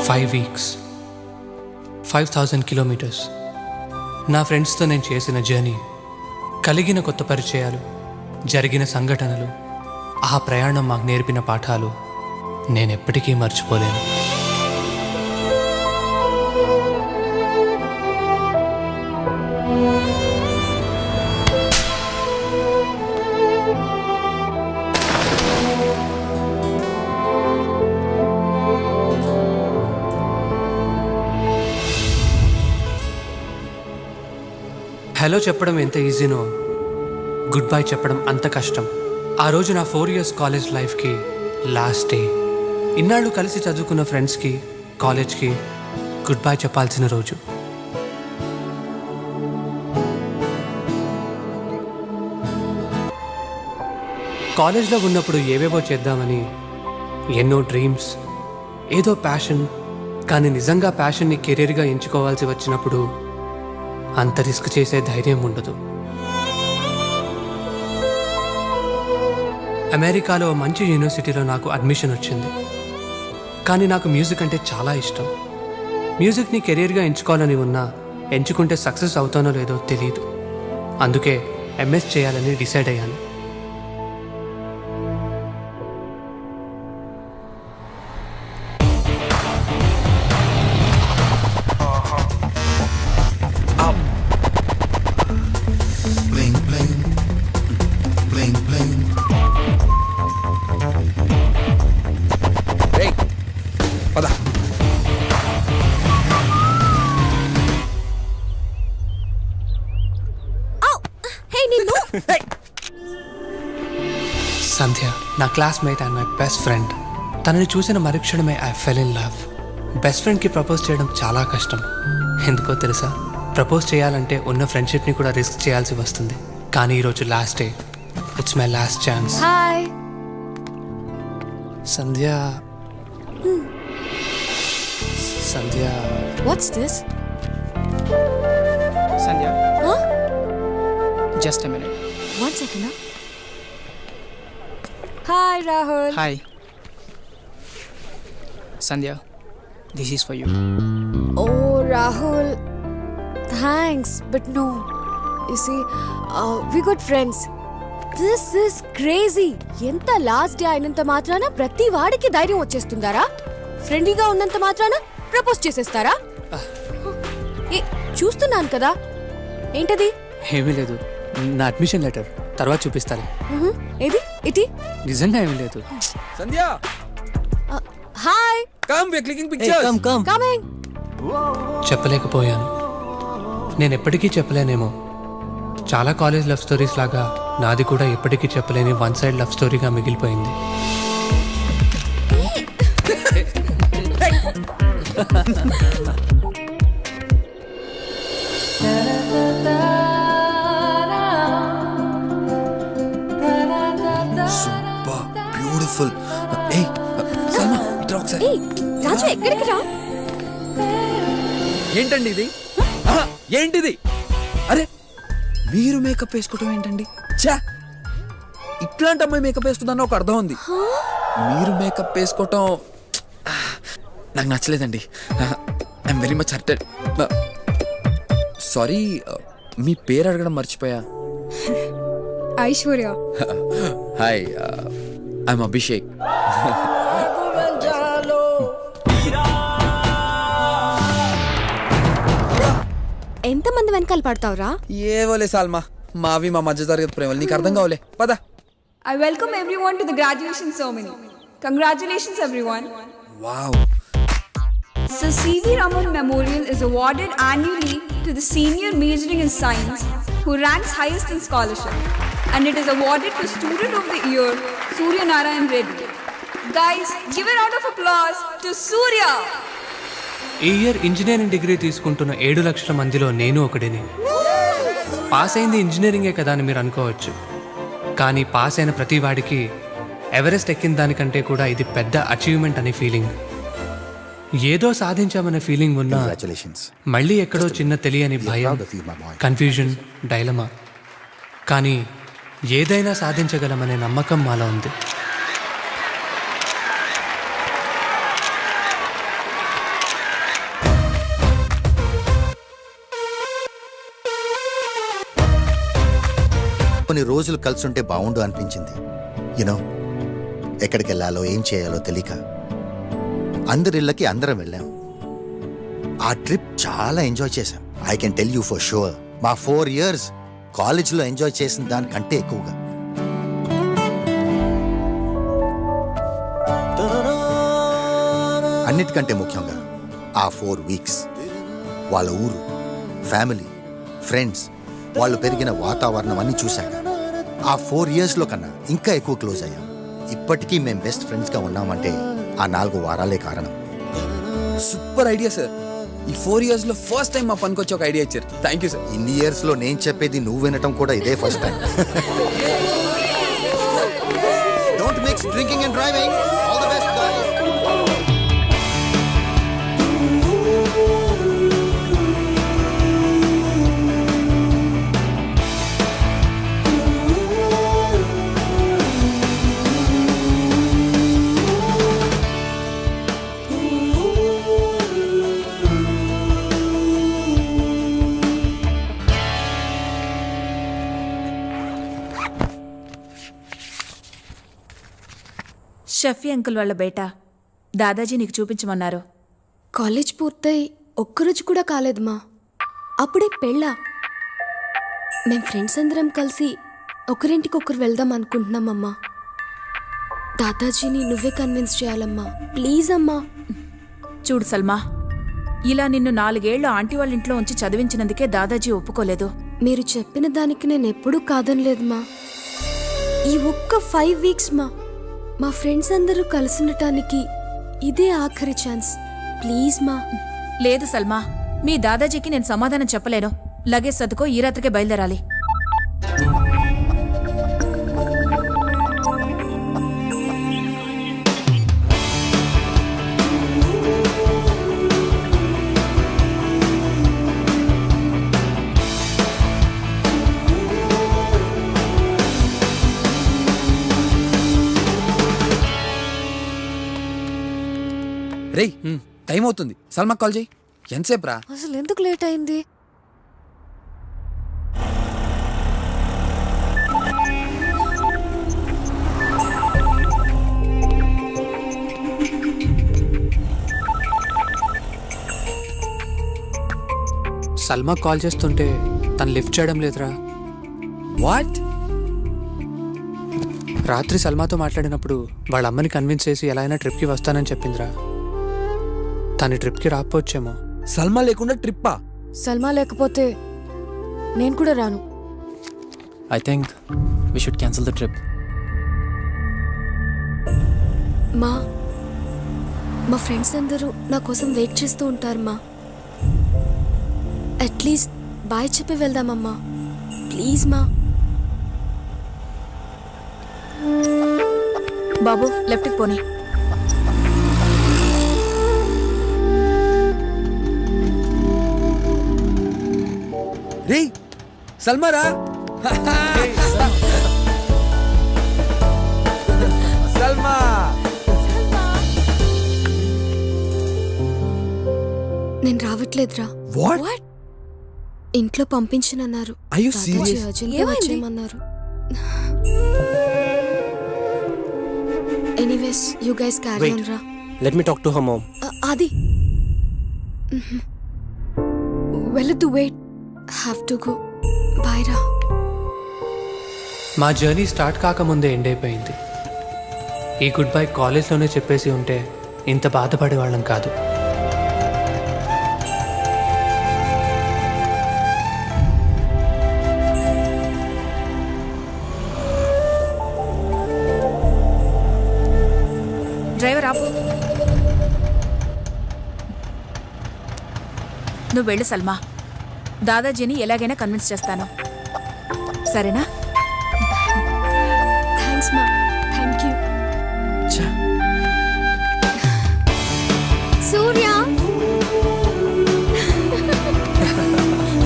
5 weeks, 5,000 kilometers. నా ఫ్రెండ్స్తో నేను చేసిన జర్నీ, కలిగిన కొత్త పరిచయాలు, జరిగిన సంఘటనలు, ఆ ప్రయాణం మాకు నేర్పిన పాఠాలు నేనెప్పటికీ మర్చిపోలేను. హలో చెప్పడం ఎంత ఈజీనో గుడ్ బై చెప్పడం అంత కష్టం. ఆ రోజు నా 4 years కాలేజ్ లైఫ్కి లాస్ట్ డే. ఇన్నాళ్ళు కలిసి చదువుకున్న ఫ్రెండ్స్కి, కాలేజ్కి గుడ్ బై చెప్పాల్సిన రోజు. కాలేజ్లో ఉన్నప్పుడు ఏవేవో చేద్దామని ఎన్నో డ్రీమ్స్, ఏదో ప్యాషన్. కానీ నిజంగా ప్యాషన్ని కెరీర్గా ఎంచుకోవాల్సి వచ్చినప్పుడు అంత రిస్క్ చేసే ధైర్యం ఉండదు. అమెరికాలో మంచి యూనివర్సిటీలో నాకు అడ్మిషన్ వచ్చింది. కానీ నాకు మ్యూజిక్ అంటే చాలా ఇష్టం. మ్యూజిక్ని కెరీర్గా ఎంచుకోవాలని ఉన్నా ఎంచుకుంటే సక్సెస్ అవుతానో లేదో తెలియదు. అందుకే ఎంఎస్ చేయాలని డిసైడ్ అయ్యాను. సంధ్య నా classmate and my best friend. తనని చూసిన మరుక్షణమే I fell in love. Best ఫ్రెండ్కి ప్రపోజ్ చేయడం చాలా కష్టం. ఎందుకో తెలుసా? ప్రపోజ్ చేయాలంటే ఉన్న ఫ్రెండ్షిప్ని కూడా రిస్క్ చేయాల్సి వస్తుంది. కానీ ఈరోజు last day. It's my last chance. Hi Sandhya. Sandhya. What's this? Sandhya, Huh? just a minute. One second. Hi Rahul. Hi. Sandhya, this is for you. Oh Rahul, thanks, but no. You see, we good friends. This is crazy. ఎంత last day అయినంత మాత్రాన ప్రతి వాడికి ధైర్యం వచ్చేస్తుందారా? ఫ్రెండ్లీగా ఉన్నంత మాత్రాన propose చేసేస్తారా? చూస్తున్నాను కదా. ఏంటది? ఏమీ లేదు, నా అడ్మిషన్ లెటర్. తర్వాత చూపిస్తాను. ఏది? ఇటీ? నిజంగా ఏమీ లేదు. Sandhya, hi. come, we are clicking pictures. Coming. చెప్పలేకపోయాను. నేను ఎప్పటికీ చెప్పలేనేమో. చాలా కాలేజ్ లవ్ స్టోరీస్ లాగా నాది కూడా ఎప్పటికీ చెప్పలేని వన్ సైడ్ లవ్ స్టోరీగా మిగిలిపోయింది. Super beautiful. Hey, Salma, ఇట్రా ఒకసారి. రాజు ఎక్కడికి రా? ఏంటండి ఇది? ఏంటిది? అరే, మీరు మేకప్ వేసుకోవటం ఏంటండి? ఛా, ఇట్లాంటి అమ్మాయి మేకప్ వేస్తుందన్న ఒక అర్థం ఉంది. మీరు మేకప్ వేసుకోవటం నాకు నచ్చలేదండి. I'm very much hurted. Sorry, మీ పేరు అడగడం మర్చిపోయా. ఐశ్వర్య. Hi, I'm Abhishek. ఎంతమంది వెనకాల పడతావురా? ఏవోలే సాల్మా, మావి మా మధ్య తరగతి ప్రేమలు నీకు అర్థం కావలే. పద. I welcome everyone to the graduation ceremony. Congratulations everyone. Wow. So C.V. Raman Memorial is awarded annually to the senior majoring in science who ranks highest in scholarship, and it is awarded to Student of the Year Surya Narayan Reddy. Guys, give a round of applause to Surya. ఈ year engineering degree తీసుకుంటున్న 7 లక్షల మందిలో నేను ఒకడిని. Pass అయింది ఇంజనీరింగే కదా అని మీరు అనుకోవచ్చు. కానీ పాస్ అయిన ప్రతి వాడికి ఎవరెస్ట్ ఎక్కిన దానికంటే కూడా ఇది పెద్ద అచీవ్మెంట్ అనే ఫీలింగ్. ఏదో సాధించామనే ఫీలింగ్ ఉన్నా మళ్ళీ ఎక్కడో చిన్న తెలియని భయం, కన్ఫ్యూజన్, డైలమా. కానీ ఏదైనా సాధించగలమనే నమ్మకం మాలో ఉంది. కొన్ని రోజులు కలిసుంటే బాగుండు అనిపించింది. యునో, ఎక్కడికి వెళ్ళాలో ఏం చేయాలో తెలియక అందరిళ్ళకి అందరం వెళ్ళాం. ఆ ట్రిప్ చాలా ఎంజాయ్ చేశాం. I can tell you for sure, మా 4 years కాలేజ్లో ఎంజాయ్ చేసిన దానికంటే ఎక్కువగా. అన్నిటికంటే ముఖ్యంగా ఆ 4 weeks వాళ్ళ ఊరు, ఫ్యామిలీ, ఫ్రెండ్స్, వాళ్ళు పెరిగిన వాతావరణం అన్నీ చూశాక ఆ 4 yearsలో కన్నా ఇంకా ఎక్కువ క్లోజ్ అయ్యాం. ఇప్పటికీ మేము బెస్ట్ ఫ్రెండ్స్గా ఉన్నామంటే ఆ 4 వారాలే కారణం. Super idea sir. ఈ 4 yearsలో ఫస్ట్ టైం మా పనికి వచ్చి ఒక ఐడియా ఇచ్చారు. Thank you sir. ఇన్ని ఇయర్స్లో నేను చెప్పేది నువ్వు వినటం కూడా ఇదే first time. Don't mix drinking and driving. All the best guys. Shafi uncle వాళ్ళ బేటా దాదాజీ నీకు చూపించమన్నారు. కాలేజ్ పూర్తయి ఒక్కరోజు కూడా కాలేదమ్మా, అప్పుడే పెళ్ళా. మేం ఫ్రెండ్స్ అందరం కలిసి ఒకరింటికొకరు వెళ్దాం అనుకుంటున్నామమ్మా. దాదాజీని నువ్వే కన్విన్స్ చేయాలమ్మా, ప్లీజ్ అమ్మా. చూడు సల్మా, ఇలా నిన్ను 4 ఏళ్లు ఆంటీ వాళ్ళ ఇంట్లో ఉంచి చదివించినందుకే దాదాజీ ఒప్పుకోలేదు. మీరు చెప్పిన దానికి నేను ఎప్పుడూ కాదనలేదమ్మా. ఈ ఒక్క 5 weeks మా ఫ్రెండ్స్ అందరూ కలిసినటానికి ఇదే ఆఖరి ఛాన్స్, ప్లీజ్ మా. లేదు సల్మా, మీ దాదాజీకి నేను సమాధానం చెప్పలేను. లగేజ్ సర్దుకో, ఈ రాత్రికే బయలుదేరాలి. రేయ్, టైం అవుతుంది. సల్మాకి కాల్ చేయి. ఎంతసేపు రా? అసలు ఎందుకు లేట్ అయింది? సల్మా కాల్ చేస్తుంటే తను లిఫ్ట్ చేయడం లేదురా. వాట్? రాత్రి సల్మాతో మాట్లాడినప్పుడు వాళ్ళ అమ్మని కన్విన్స్ చేసి ఎలా అయినా ట్రిప్కి వస్తానని చెప్పిందిరా. తను ట్రిప్కి రాకపోవచ్చేమో. సల్మా లేకుండా ట్రిప్పా? సల్మా లేకపోతే నేను కూడా రాను. I think we should cancel the trip. మా ఫ్రెండ్స్ అందరూ నా కోసం వెయిట్ చేస్తూ ఉంటారు మా. అట్లీస్ట్ బాయ్ చెప్పి వెళ్దామమ్మా, ప్లీజ్ మా. బాబు, లెఫ్ట్కి పోనీ. రేయ్, సల్మా రా. సల్మా, నేను రావట్లేదురా. వాట్? ఇంట్లో పంపించనన్నారు. Are you serious? వచ్చేయమన్నారు. Anyways, you guys carry on రా. Let me talk to her mom. అది వెళ్ళొద్దు, wait. Have to go. Bye రా. మా జర్నీ స్టార్ట్ కాకముందే ఎండ్ అయిపోయింది. ఈ గుడ్ బై కాలేజ్లోనే చెప్పేసి ఉంటే ఇంత బాధపడేవాళ్ళం కాదు. డ్రైవర్ ఆపు. నువ్వు వెళ్ళు సల్మా. దాదాజీని ఎలాగైనా కన్విన్స్ చేస్తాను, సరేనా? థ్యాంక్స్ మా. Thank you. Surya,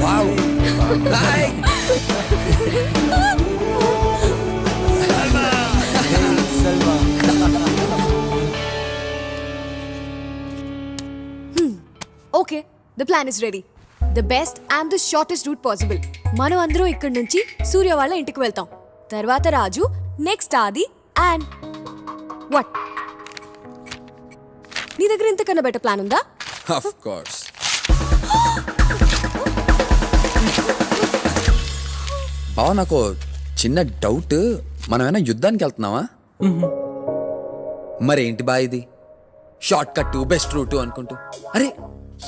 wow, hi. Okay, the plan is ready. The best and the shortest route possible. మనం అందరం ఇక్కడి నుంచి సూర్య వాళ్ళ ఇంటికి వెళ్తాం. తర్వాత Raju, next Adi and what? నీ దగ్గర ఇంతకన్నా బెటర్ ప్లాన్ ఉందా? Of course. బావ, నాకు చిన్న డౌట్. మనమేనా యుద్ధానికి వెళ్తున్నావా? మరేంటి బా ఇది షార్ట్ కట్ బెస్ట్ రూట్ అనుకుంటూ? అరే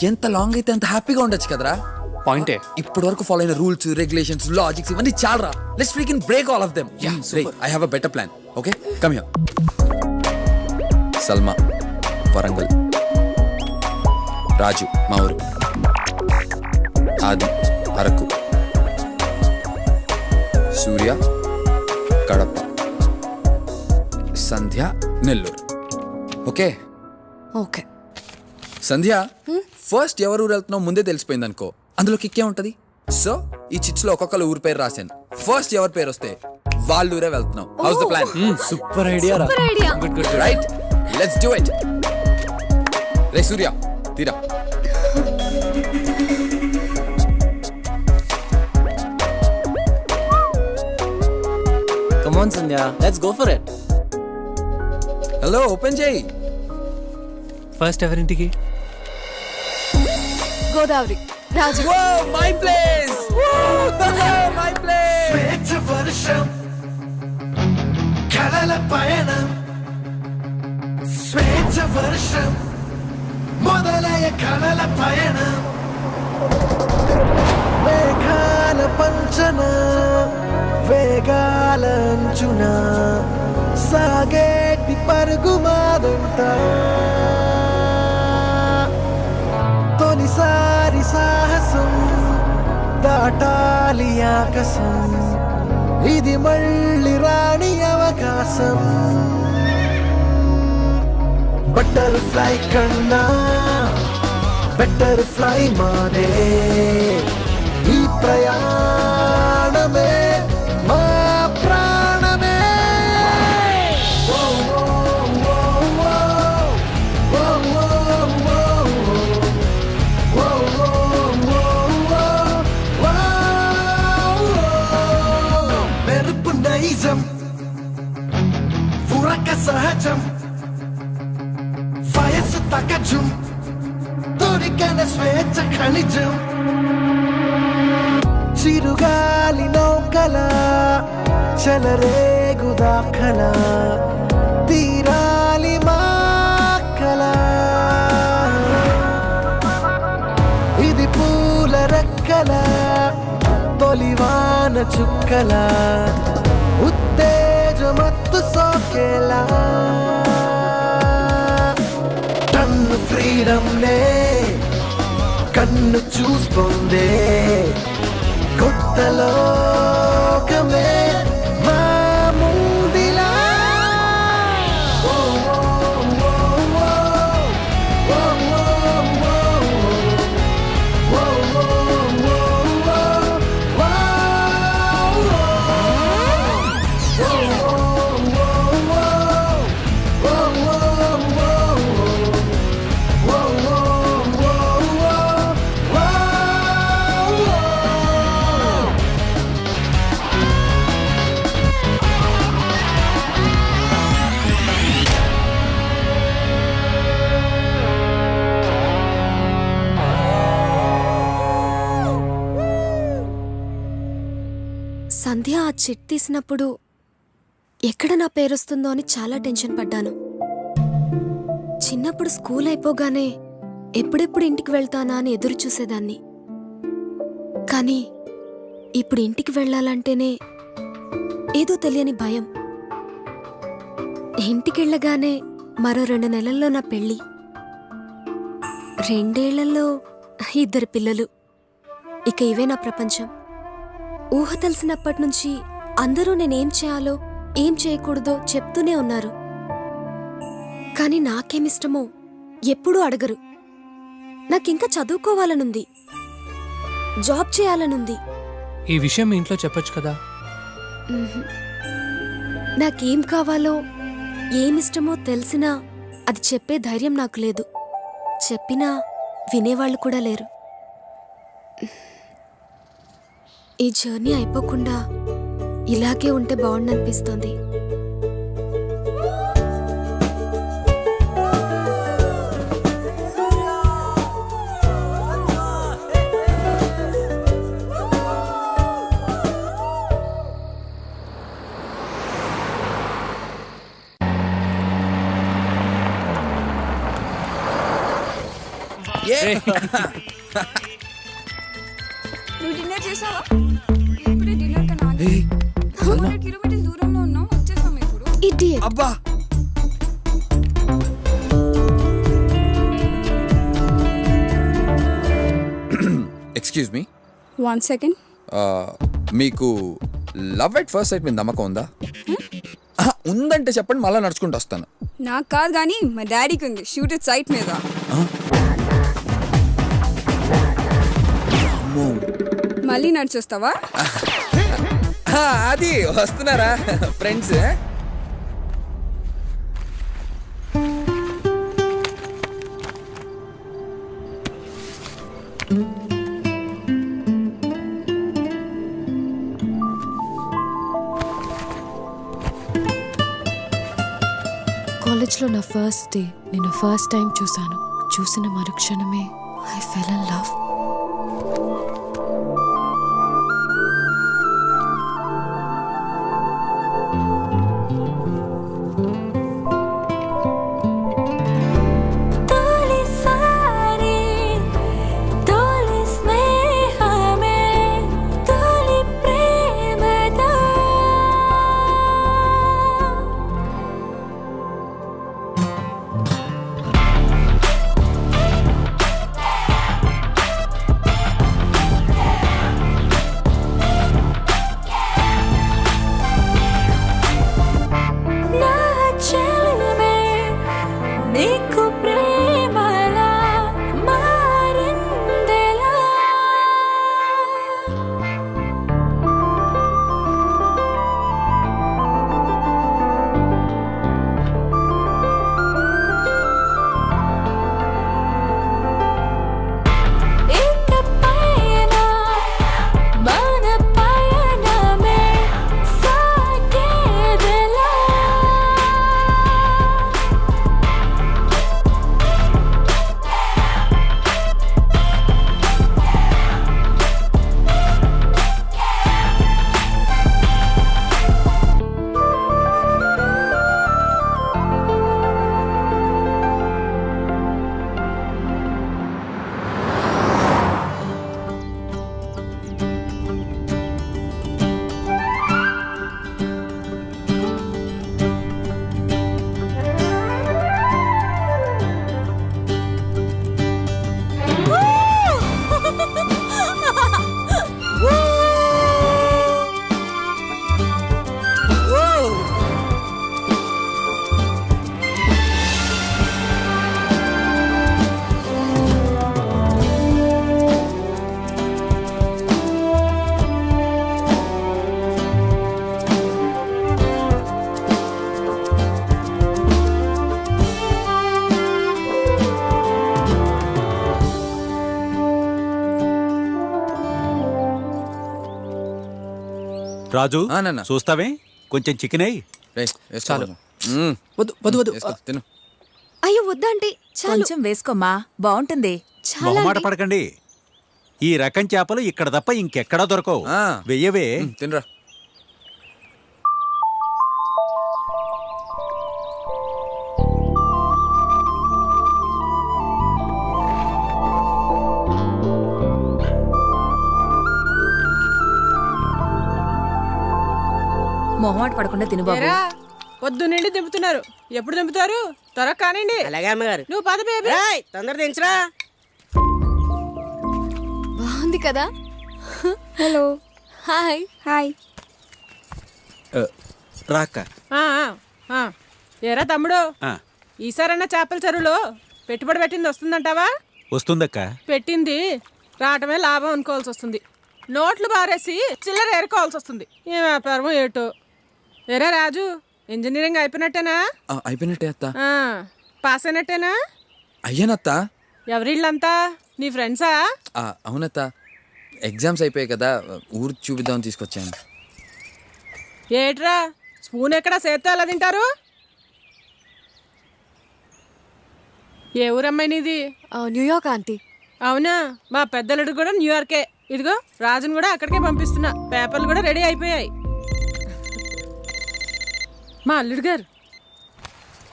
ఎంత లాంగ్ అయితే అంత హ్యాపీగా ఉండొచ్చు కదరా. పాయింటే. ఇప్పటి వరకు ఫాలో అయిన రూల్స్, రెగ్యులేషన్స్, లాజిక్స్ ఇవన్నీ చాలరా. Let's freaking break all of them. I have a better plan. Okay, come here. Salma Warangal, Raju మా ఊరు, Aadi Araku, Surya Kadapa, Sandhya Nellore. Okay okay. Sandhya, first ఎవరు ఊరు వెళ్తున్నావు ముందే తెలిసిపోయింది అనుకో, అందులో కిక్కే ఉంటది. సో ఈ చిట్స్ లో ఒక్కొక్కరు ఊరు పేరు రాశాను. ఫస్ట్ ఎవరి పేరు వస్తే వాళ్ళు ఊరే వెళ్తున్నాం. How's the plan? Super idea రా. Good good right, let's do it. రే సూర్య తీరా. Come on Sandhya, let's go for it. Hello, open చేయి. ఫస్ట్ ఎవరింటికి? Godavari, Raju. My place, my place. స్వేచ్ఛ వర్షం, కలల పయనం, స్వేచ్ఛ వర్షం మొదలయ కలల పయనం, మేఘాల పంచన వేగాల అంచున సాగేటి పరుగు మాదంట, తొలిసారి సాహసం దాటాలి ఆకాశం, ఇది మళ్ళీ రాని అవకాశం. బటర్ఫ్లై కన్నా బటర్ఫ్లై మాదే, ఈ ప్రయాణమే మా ప్రాణమే. ఓ ఓ ఓ ఓ ఓ ఓ ఓ ఓ. మెరుపు నైజం, ఉరక సహజం, వయస్సు తగ్గజం, దొరికన స్వేచ్ఛ ఖనిజం, చిరుగాలి నౌకల చలరేగు దాఖల, తీరాలి మాకల, ఇది పూల రెక్కల తొలివాన చుక్కల, ఉత్తేజమత్తు సోకేలా, టన్ను ఫ్రీడమ్ నే కన్ను చూస్తోందే, కొత్త లోకమే మా ముందిలా. ఓ ఓ ఓ ఓ ఓ సంధ్య ఆ చిట్ తీసినప్పుడు ఎక్కడ నా పేరొస్తుందో అని చాలా టెన్షన్ పడ్డాను. చిన్నప్పుడు స్కూల్ అయిపోగానే ఎప్పుడెప్పుడు ఇంటికి వెళ్తానా అని ఎదురు చూసేదాన్ని. కానీ ఇప్పుడు ఇంటికి వెళ్ళాలంటేనే ఏదో తెలియని భయం. ఇంటికెళ్ళగానే మరో 2 నెలల్లో నా పెళ్ళి, 2 ఏళ్లలో 2 పిల్లలు. ఇక ఇవే నా ప్రపంచం. ఊహ తెలిసినప్పటి నుంచి అందరూ నేనేం చేయాలో ఏం చేయకూడదో చెప్తూనే ఉన్నారు. కానీ నాకేమిష్టమో ఎప్పుడూ అడగరు. నాకింకా చదువుకోవాలనుంది, జాబ్ చేయాలనుంది. ఈ విషయం మీ ఇంట్లో చెప్పొచ్చు కదా. నాకేం కావాలో ఏమిష్టమో తెలిసినా అది చెప్పే ధైర్యం నాకు లేదు. చెప్పినా వినేవాళ్ళు కూడా లేరు. ఈ జర్నీ అయిపోకుండా ఇలాగే ఉంటే బాగుండనిపిస్తుంది. నువ్వు డిన్నర్ చేసావా? ఇప్పుడే డిన్నర్ కన్నా 200 కిలోమీటర్స్ దూరంలో ఉన్నాం, వచ్చేసాం ఇప్పుడు. ఇడియట్. అబ్బా ఎక్స్క్యూజ్ మీ, 1 second. మీకు లవ్ ఎట్ ఫస్ట్ సైట్ మీద నమ్మకం ఉందా? ఉందంటే చెప్పండి, మళ్ళీ నడుచుకుంటూ వస్తాను. నాకు కాదు కానీ మా డాడీకి ఉంది. షూట్ ఇట్ సైట్ మీద. మళ్ళీ నడిచొస్తావా? అది వస్తున్నారా ఫ్రెండ్స్? కాలేజ్లో నా ఫస్ట్ డే నేను ఫస్ట్ టైం చూశాను. చూసిన మరుక్షణమే ఐ ఫెల్ ఇన్ లవ్. రాజు చూస్తావే, కొంచెం చికెన్ అయ్యి. తిను. అయ్యో వద్దండి, కొంచెం వేసుకోమ్మా, బాగుంటుంది. మొహమాట పడకండి, ఈ రకం చేపలు ఇక్కడ తప్ప ఇంకెక్కడా దొరకవు. వెయ్యవే. తినరా. మొహమాట పడకుండా తిను బాబు. పొద్దు నుండి దింపుతున్నారు, ఎప్పుడు దింపుతారు? త్వరగా కానివ్వండి. అలాగే అమ్మగారు. నువ్వు పద బేబీ. తొందర దించరా. బాగుంది కదా. హలో. హాయ్. హాయ్. రాక్క. ఏరా తమ్ముడు, ఈసారన్నా చేపల చెరువులో పెట్టుబడి పెట్టింది వస్తుందంటావా? వస్తుందక్క. పెట్టింది రావటమే లాభం అనుకోవాల్సి వస్తుంది. నోట్లు బారేసి చిల్లర ఏరుకోవాల్సి వస్తుంది. ఏ వ్యాపారం ఏటో. ఏరా రాజు, ఇంజనీరింగ్ అయిపోయినట్టేనా? అయిపోయినట్టే అత్త. పాస్ అయినట్టేనా? అయ్యానత్త. ఎవరిళ్ళంతా నీ ఫ్రెండ్సా? అవునత్త. ఎగ్జామ్స్ అయిపోయాయి కదా, ఊరు చూపిద్దామని తీసుకొచ్చాను. ఏట్రా స్పూన్ ఎక్కడ చేత్తో ఎలా తింటారు? ఏ ఊరమ్మాయి నీది? New York aunty. అవునా, మా పెద్దలుడు కూడా న్యూయార్కే. ఇదిగో రాజును కూడా అక్కడికే పంపిస్తున్నా. పేపర్లు కూడా రెడీ అయిపోయాయి. మా అల్లుడు గారు,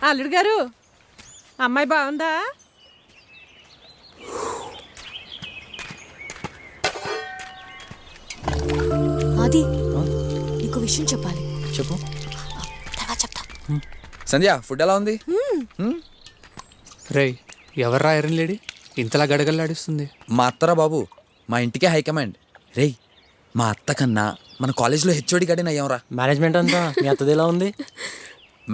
అల్లుడు గారు, అమ్మాయి బాగుందా? అది నీకు విషయం చెప్పాలి. చెప్పు. చెప్తా. సంధ్య, ఫుడ్ ఎలా ఉంది? రేయ్, ఎవర్రా ఐరన్ లేడీ ఇంతలా గడగల్లాడిస్తుంది? మా అత్తరా బాబు, మా ఇంటికే హైకమాండ్. రేయ్, మా అత్త కన్నా మన కాలేజ్లో హెచ్ఓడి గడిని అయ్యాంరా. మేనేజ్మెంట్ అంతా మీ అత్తది ఎలా ఉంది?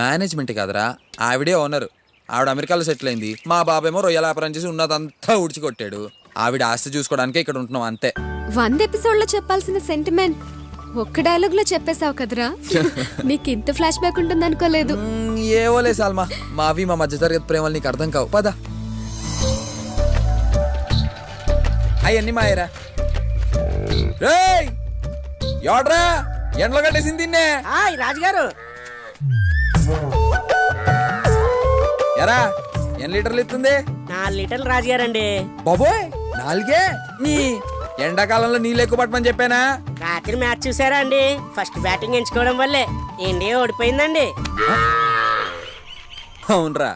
మేనేజ్మెంట్ కాదురా, ఆవిడే ఓనర్. ఆవిడ అమెరికాలో సెటిల్ అయింది. మా బాబేమో రొయ్యల వ్యాపారం చేసి ఉన్నదంతా ఊడ్చికొట్టాడు. ఆవిడ ఆస్తి చూసుకోవడానికే ఇక్కడ ఉంటున్నాం అంతే. 100 ఎపిసోడ్లో చెప్పాల్సిన సెంటిమెంట్ ఒక్క డైలాగ్ లో చెప్పేశావు కదరా. నీకు ఇంత ఫ్లాష్ బ్యాక్ ఉంటుంది అనుకోలేదు. ఏవోలే సాల్మా, మావి మా మధ్య తరగతి ప్రేమలు నీకు అర్థం కావు. పద. అవన్నీ మాయరా. రేయ్, ఎవడ్రా ఎండలో కట్టేసింది తిన్నే? రాజుగారు. ఎరా, ఎన్ని లీటర్లు ఇస్తుంది? 4 లీటర్లు రాజుగారండి. బాబోయ్, 4? నీ ఎండాకాలంలో నీళ్ళు ఎక్కువ పట్టమని చెప్పానా? రాత్రి మ్యాచ్ చూసారా అండి? ఫస్ట్ బ్యాటింగ్ ఎంచుకోవడం వల్లే ఇండియా ఓడిపోయిందండి. అవునరా,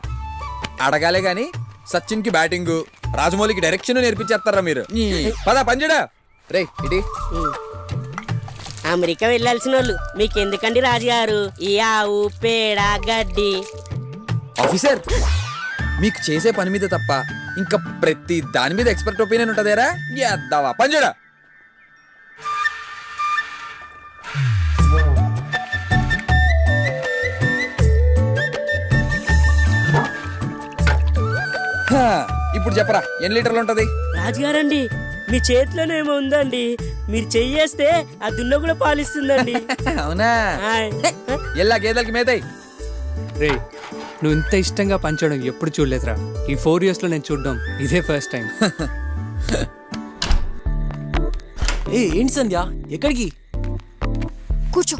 అడగాలే గాని సచిన్ కి బ్యాటింగ్, రాజమౌళికి డైరెక్షన్ నేర్పించేస్తారా మీరు? పద పంజడా. రే ఇటీ. అమెరికా వెళ్ళాల్సిన వాళ్ళు మీకెందుకండి రాజుగారు ఈ ఆవు పేడ గడ్డి? ఆఫీసర్, మీకు చేసే పని మీద తప్ప ఇంకా ప్రతి దాని మీద ఎక్స్పర్ట్ ఒపీనియన్ ఉంటదేరా? ఎద్దావా పంజడా. ఇప్పుడు చెప్పరా, ఎన్ని లీటర్లు ఉంటది? రాజుగారండి, మీ చేతిలోనేమో ఉందండి. మీరు చెయ్యేస్తే ఆ దున్న కూడా పాలిస్తుందండి. అవునా? ఎల్లా గేదెలకి మేతాయి. రే, నువ్వు ఇంత ఇష్టంగా పంచడం ఎప్పుడు చూడలేదురా. ఈ 4 years లో నేను చూడడం ఇదే ఫస్ట్ టైం. ఏంటి సంధ్య, ఎక్కడికి? కూర్చో.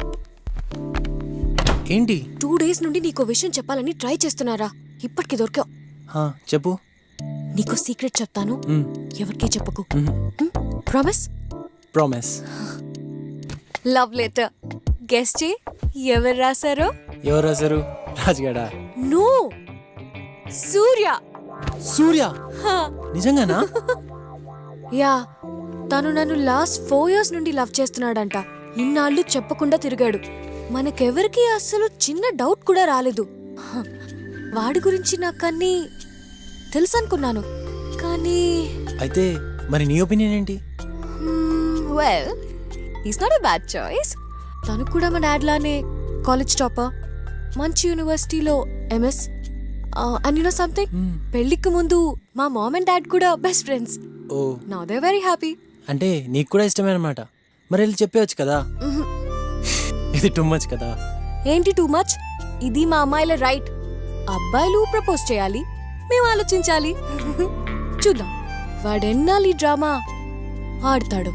ఏంటి? 2 days నుండి నీకో విషయం చెప్పాలని ట్రై చేస్తున్నారా, ఇప్పటికి దొరికావు. చెప్పు. నీకో సీక్రెట్ చెప్తాను, ఎవరికీ చెప్పకు. Promise? Promise. Love letter guess చేయి ఎవరు రాశారో? ఎవరు రాశారు? రాజుగాడా? నో, సూర్య. సూర్య? నిజంగానా? యా, తను నన్ను లాస్ట్ 4 years నుండి లవ్ చేస్తున్నాడంట. ఇన్నాళ్ళు చెప్పకుండా తిరిగాడు. మనకెవరికి అసలు చిన్న డౌట్ కూడా రాలేదు. వాడి గురించి నాకన్నీ తెలుసు అనుకున్నాను, కానీ అయితే మరి నీ ఒపీనియన్ ఏంటి? Well, is not a bad choice. తను కూడా మా డాడ్ లానే కాలేజ్ టాపర్, మంచి యూనివర్సిటీలో MS. And you know something, పెళ్లికి ముందు మా మామ్ అండ్ డాడ్ కూడా best friends. Now they very happy. అంటే నీకు కూడా ఇష్టమే అన్నమాట. మరి వెళ్ళి చెప్పేవచ్చు కదా. ఇది టూ మచ్ కదా. ఏంటి టూ మచ్? ఇది మా అమ్మాయిల రైట్. అబ్బాయిలు ప్రపోజ్ చేయాలి, మేము ఆలోచించాలి. చూద్దాం వాడెన్నాళ్ళు ఈ డ్రామా ఆడతాడు.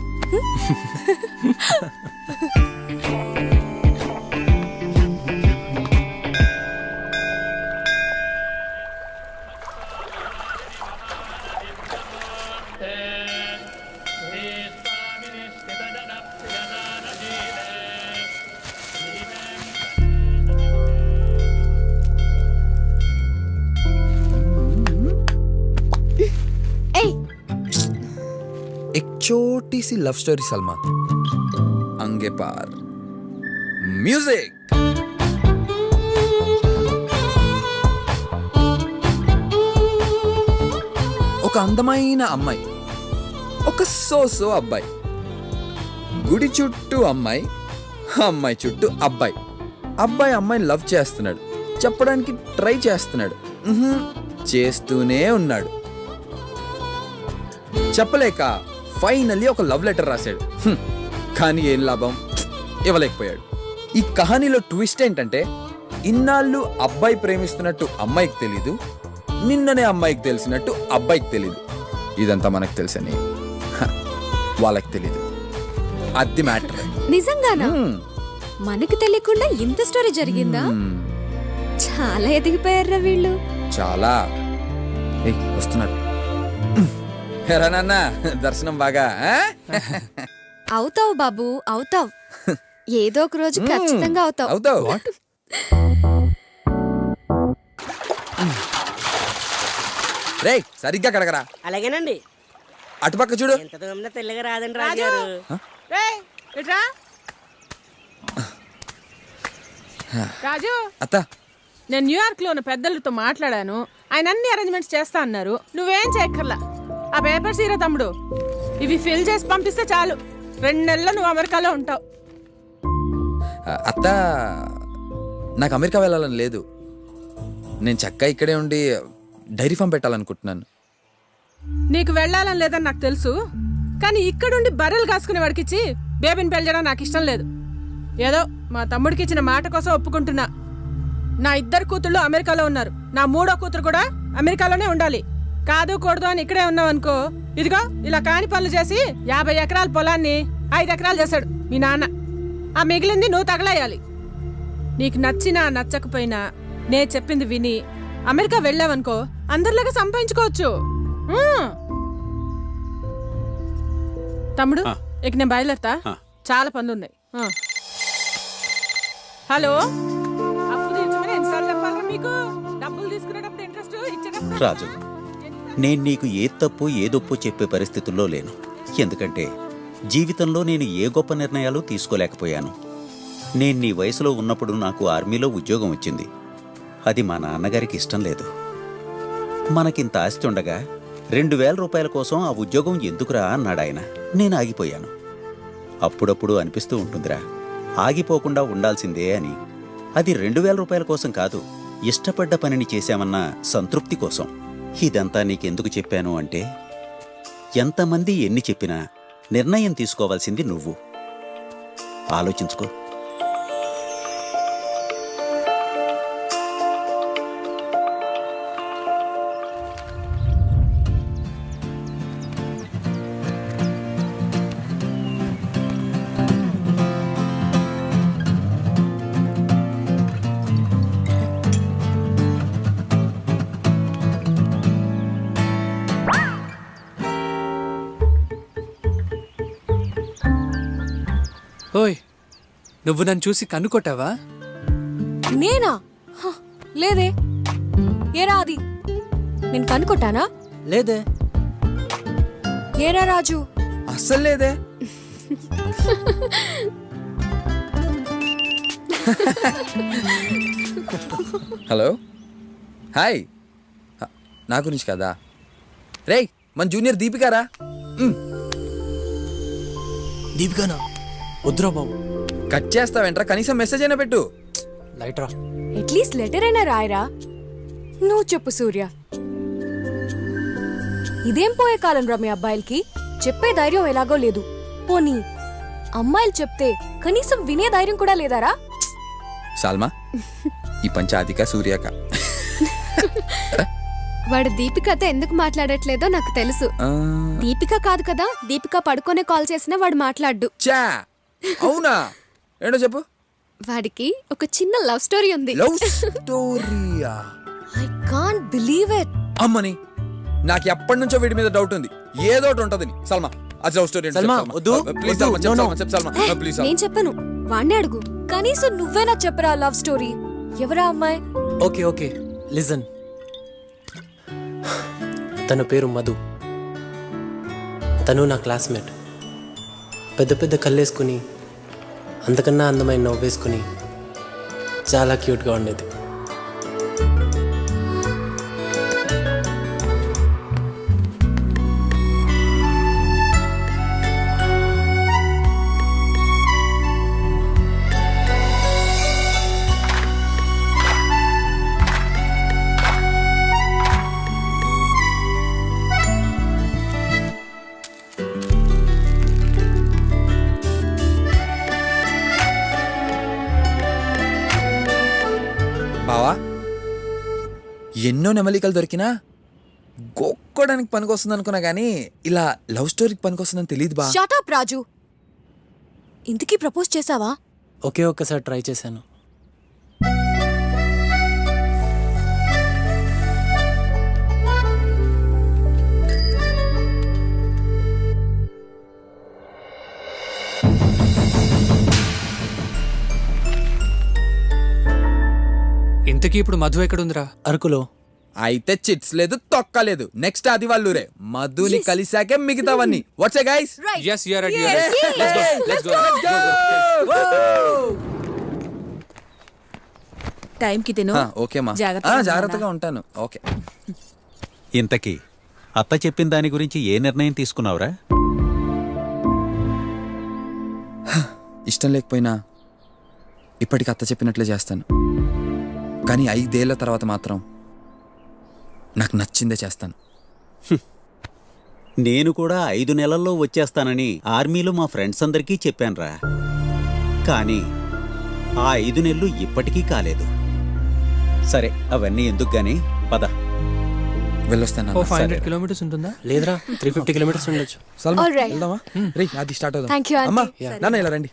एक छोटी सी लव स्टोरी सलमा. अंगे पार. म्यूजिक. ఒక అందమైన అమ్మాయి, ఒక సోసో అబ్బాయి. గుడి చుట్టూ అమ్మాయి, అమ్మాయి చుట్టూ అబ్బాయి. అబ్బాయి అమ్మాయిని లవ్ చేస్తున్నాడు, చెప్పడానికి ట్రై చేస్తున్నాడు, చేస్తూనే ఉన్నాడు. చెప్పలేక ఫైనల్లీ ఒక లవ్ లెటర్ రాశాడు. కానీ ఏం లాభం, ఇవ్వలేకపోయాడు. ఈ కహానీలో ట్విస్ట్ ఏంటంటే, ఇన్నాళ్ళు అబ్బాయి ప్రేమిస్తున్నట్టు అమ్మాయికి తెలీదు, నిన్ననే అమ్మాయికి తెలిసినట్టు అబ్బాయికి తెలీదు. ఇదంతా మనకు తెలుసని వాళ్ళకి తెలీదు. అది మ్యాటర్. నిజంగానా? మనకు తెలియకుండా ఇంత స్టోరీ జరిగిందా? చాలా ఎదిగిపోయారా వీళ్ళు. చాలా. వస్తున్నారు. ఎరా నాన్న, దర్శనం బాగా? అవుతావు బాబు, అవుతావు. ఏదో ఒక రోజు ఖచ్చితంగా అవుతావు. అవుతావు. రే సరిగ్గా కడగరా. అలాగేనండి. అటుపక్క చూడు. ఎంత దూరంలో తెల్లగా రాదండి రాజుగారు. రాజు, అత్త, నేను న్యూయార్క్ లో ఉన్న పెద్దలతో మాట్లాడాను. ఆయన అన్ని అరేంజ్మెంట్స్ చేస్తా అన్నారు. నువ్వేం చేయక్కర్లా. ఆ పేపర్స్ ఇరా తమ్ముడు, ఇవి ఫిల్ చేసి పంపిస్తే చాలు. 2 నెలల్లో నువ్వు అమెరికాలో ఉంటావు. అత్త, నాకు అమెరికా వెళ్ళాలని లేదు. నేను చక్కగా ఇక్కడే ఉండి డైరీ ఫామ్ పెట్టాలనుకుంటున్నాను. నీకు వెళ్ళాలని లేదని నాకు తెలుసు, కానీ ఇక్కడుండి బర్రెలు కాసుకునే వాడికిచ్చి బేబీని పెళ్ళడం నాకు ఇష్టం లేదు. ఏదో మా తమ్ముడికి ఇచ్చిన మాట కోసం ఒప్పుకుంటున్నా. నా 2 కూతుళ్ళు అమెరికాలో ఉన్నారు. నా 3వ కూతురు కూడా అమెరికాలోనే ఉండాలి. కాదు కూడదు అని ఇక్కడే ఉన్నావు అనుకో, ఇదిగో ఇలా కాని పనులు చేసి 50 ఎకరాల పొలాన్ని 5 ఎకరాలు చేశాడు మీ నాన్న. ఆ మిగిలింది నువ్వు తగలేయాలి. నీకు నచ్చినా నచ్చకపోయినా నే చెప్పింది విని అమెరికా వెళ్ళావనుకో, అందరిలాగా సంపాదించుకోవచ్చు. తమ్ముడు, ఇక నేను బయలుదేరతా. చాలా పనులు ఉన్నాయి. హలో, అప్పు తీర్చమని ఎన్నిసార్లు చెప్పాలరా మీకు? డబ్బులు తీసుకునేటప్పుడు ఇంట్రెస్ట్ ఇచ్చేటప్పుడు. రాజు, నేను నీకు ఏ తప్పు ఏదొప్పు చెప్పే పరిస్థితుల్లో లేను. ఎందుకంటే జీవితంలో నేను ఏ గొప్ప నిర్ణయాలు తీసుకోలేకపోయాను. నేను నీ వయసులో ఉన్నప్పుడు నాకు ఆర్మీలో ఉద్యోగం వచ్చింది. అది మా నాన్నగారికి ఇష్టం లేదు. మనకింత ఆస్తి ఉండగా 2000 రూపాయల కోసం ఆ ఉద్యోగం ఎందుకురా అన్నాడు ఆయన. నేను ఆగిపోయాను. అప్పుడప్పుడు అనిపిస్తూ ఉంటుందిరా, ఆగిపోకుండా ఉండాల్సిందే అని. అది 2000 రూపాయల కోసం కాదు, ఇష్టపడ్డ పనిని చేశామన్న సంతృప్తి కోసం. ఇదంతా నీకెందుకు చెప్పాను అంటే, ఎంతమంది ఎన్ని చెప్పినా నిర్ణయం తీసుకోవాల్సింది నువ్వు. ఆలోచించుకో. ఓయ్, నువ్వు నన్ను చూసి కన్నుకొట్టావా? నేనా? లేదే. ఏరా అది, నేను కనుకొట్టానా? లేదే. ఏరా రాజు? అస్సలు లేదే. Hello, hi. నా గురించి కదా? రేయ్, మన జూనియర్ దీపికారా? దీపికానా? వద్దురా బాబు. కట్ చేస్తావేంట్రా? కనీసం మెసేజ్ అయినా పెట్టు. లైట్రా. అట్లీస్ట్ లెటర్ అయినా రాయరా. నువ్వు చెప్పు సూర్య, ఇదేం పోయే కాలం రా మీ అబ్బాయిలకి? చెప్పే ధైర్యం ఎలాగో లేదు. పోనీ అమ్మాయిలు చెప్తే కనీసం వినే ధైర్యం కూడా లేదారా? సాల్మా, ఈ పంచాదిక సూర్యక. వాడు దీపికతో ఎందుకు మాట్లాడట్లేదో నాకు తెలుసు. దీపిక కాదు కదా, దీపిక పడుకోనే కాల్ చేసినా వాడు మాట్లాడ్డు. అవునా? ఏంటో చెప్పు. వాడికి ఒక చిన్న లవ్ స్టోరీ ఉంది. లవ్ స్టోరీయా? I can't believe it. అమ్మని, నాకు ఎప్పటి నుంచో వీడి మీద డౌట్ ఉంది. ఏదో ఒకటి ఉంటది. సల్మా, అది లవ్ స్టోరీ. సల్మా, వద్దు. ప్లీజ్ సల్మా, చెప్పు సల్మా, ప్లీజ్. నేను చెప్పను, వాణ్ణి అడుగు. కనీసం నువ్వేనా చెప్పరా లవ్ స్టోరీ. ఎవరా అమ్మాయి? Okay okay, listen. తన పేరు మధు. తను నా క్లాస్మేట్. పెద్ద పెద్ద కళ్ళేసుకుని, అంతకన్నా అందమైన నవ్వేసుకుని చాలా క్యూట్గా ఉండేది. బావా, ఎన్నో నెమలికలు దొరికినా గోక్కోడానికి పనికొస్తుంది అనుకున్నా కానీ ఇలా లవ్ స్టోరీకి పనికొస్తుందని తెలియదు బా. షట్ అప్ రాజు. ఇంతకీ ప్రపోజ్ చేసావా? ఒకే ఒక్కసారి ట్రై చేశాను. ఇంతకీ ఇప్పుడు మధు ఎక్కడుందిరా? అరకులో. అయితే చిట్స్ లేదు, తొక్కలేదు. నెక్స్ట్ అది వాళ్ళూరే. మధుని కలిసాకే మిగతావన్నీ. Watts A guys? yes you are ready. let's go. టైంకి తిను. ఓకే మా. జాగ్రత్తగా ఉంటాను. ఓకే. ఇంతకీ అత్త చెప్పిన దాని గురించి ఏ నిర్ణయం తీసుకున్నావురా? ఇష్టం లేకపోయినా ఇప్పటికి అత్త చెప్పినట్లే చేస్తాను. కానీ 5 ఏళ్ల తర్వాత మాత్రం నాకు నచ్చిందే చేస్తాను. నేను కూడా 5 నెలల్లో వచ్చేస్తానని ఆర్మీలో మా ఫ్రెండ్స్ అందరికీ చెప్పానురా. కానీ ఆ 5 నెలలు ఇప్పటికీ కాలేదు. సరే అవన్నీ ఎందుకు గానీ పద వెళ్ళొస్తాను. 500 కిలోమీటర్స్ ఉంటుందా? లేదురా 350 కిలోమీటర్స్ ఉండొచ్చు. Salma All right. వెళ్దామా? రే అది స్టార్ట్ అవుదాం. Thank you, auntie. అమ్మా నాన్న ఇలా రండి.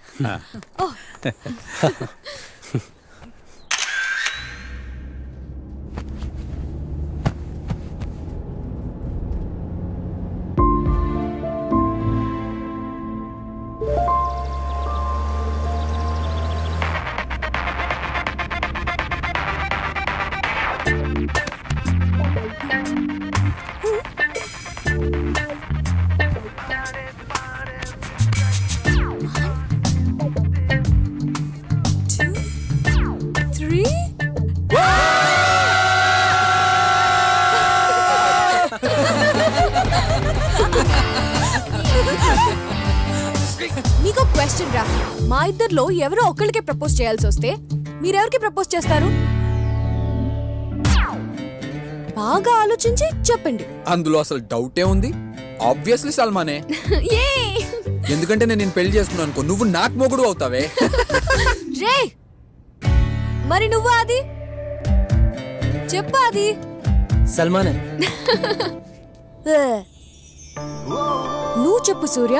మీకు క్వశ్చన్ రా. మా ఇద్దరిలో ఎవరో ఒక్కళ్ళకే ప్రపోజ్ చేయాల్సి వస్తే మీరెవరికి ప్రపోజ్ చేస్తారు? బాగా ఆలోచించి చెప్పండి. అందులో అసలు డౌటే ఉంది. ఆబ్వియస్లీ సల్మానే. ఎందుకంటే నేను పెళ్లి చేసుకున్నాను అనుకో, నువ్వు నాకు మొగుడు అవుతావే. రే మరి నువ్వు అది చెప్పా. అది సల్మానే. నువ్వు చెప్పు సూర్య.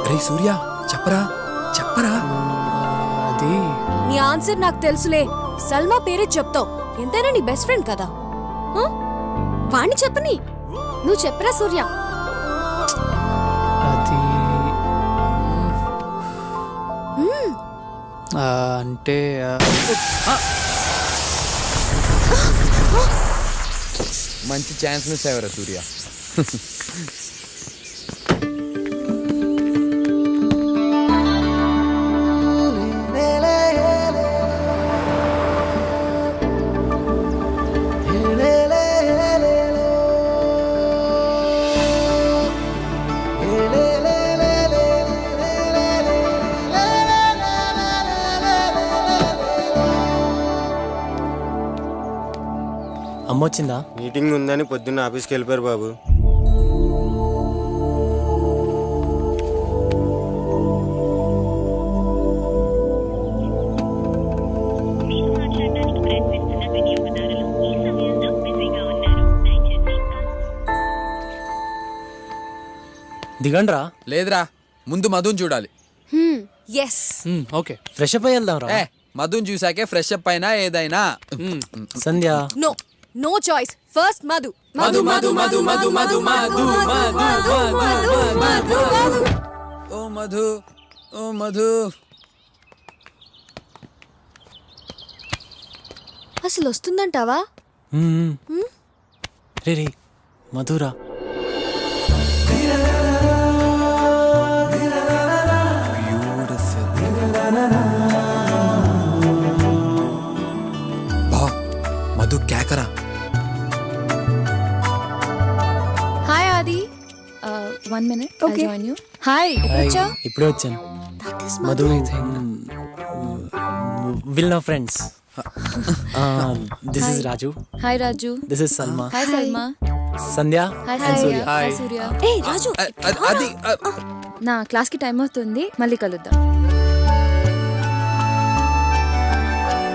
రే సూర్య చెప్పరా చెప్పరా. అది నీ ఆన్సర్ నాకు తెలుసులే. సల్మా పేరే చెప్తావు. ఎంతైనా నీ బెస్ట్ ఫ్రెండ్ కదా. వాణ్ణి చెప్పని. నువ్వు చెప్పరా సూర్య. అది అంటే మంచి ఛాన్స్ మిస్ అయ్యారా సూర్య. అమ్మొచ్చిందా? మీటింగ్ ఉందని పొద్దున్న ఆఫీస్కి వెళ్ళిపోయారు బాబు. దిగండ్రా. లేదురా, ముందు మధుని చూడాలి. ఓకే ఫ్రెష్ అప్ అయ్యి వెళ్దాం రా. మధుని చూసాకే ఫ్రెష్ అప్ అయినా ఏదైనా. Sandhya. No no choice. First Madhu. Madhu Madhu Madhu Madhu Madhu Madhu Madhu. ఓ మధు, ఓ మధు. అసలు వస్తుందంటావా? రే రే మధురా. మధు కేకరా. Hi Aadi. 1 minute. I'll join you. Hi. ఇప్పుడే వచ్చాను. Madhu will know friends. This is Raju. Hi Raju. This is Salma. Hi Salma. Sandhya. Hi Surya. Hi Surya. ఏయ్ రాజు, అది నా క్లాస్ కి టైం అవుతుంది, మళ్ళీ కలుద్దాం.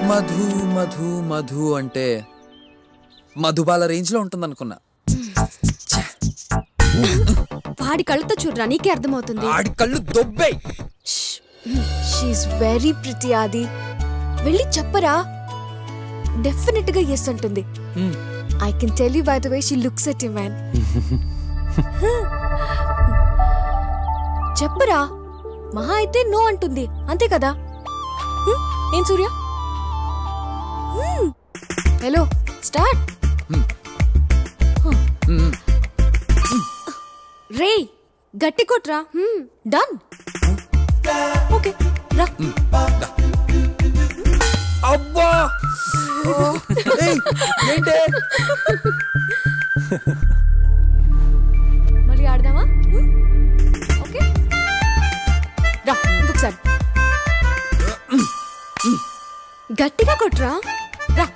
మధు మధు మధు అంటే మధుబాల రేంజ్ లో ఉంటుంది అనుకున్నా. వాడి కళ్ళతో చూడరా, నీకే అర్థమవుతుంది. ఆడి కళ్ళు దొబ్బే. షీఈస్ వెరీ ప్రిటీ ఆది. వెళ్ళి చెప్పరా, డెఫినెట్ గా ఎస్ అంటుంది. I can tell you by the way she looks at you man. చెప్పరా, మహా అయితే నో అంటుంది, అంతే కదా? ఏం సూర్య? Hello, start. రే గట్టి కొట్రా. డన్. ఓకే రా. అబ్బా ఏంటే మళ్ళీ ఆడదామా? ఓకే రా, ఇంకొకసారి గట్టిగా కొట్రా. రా.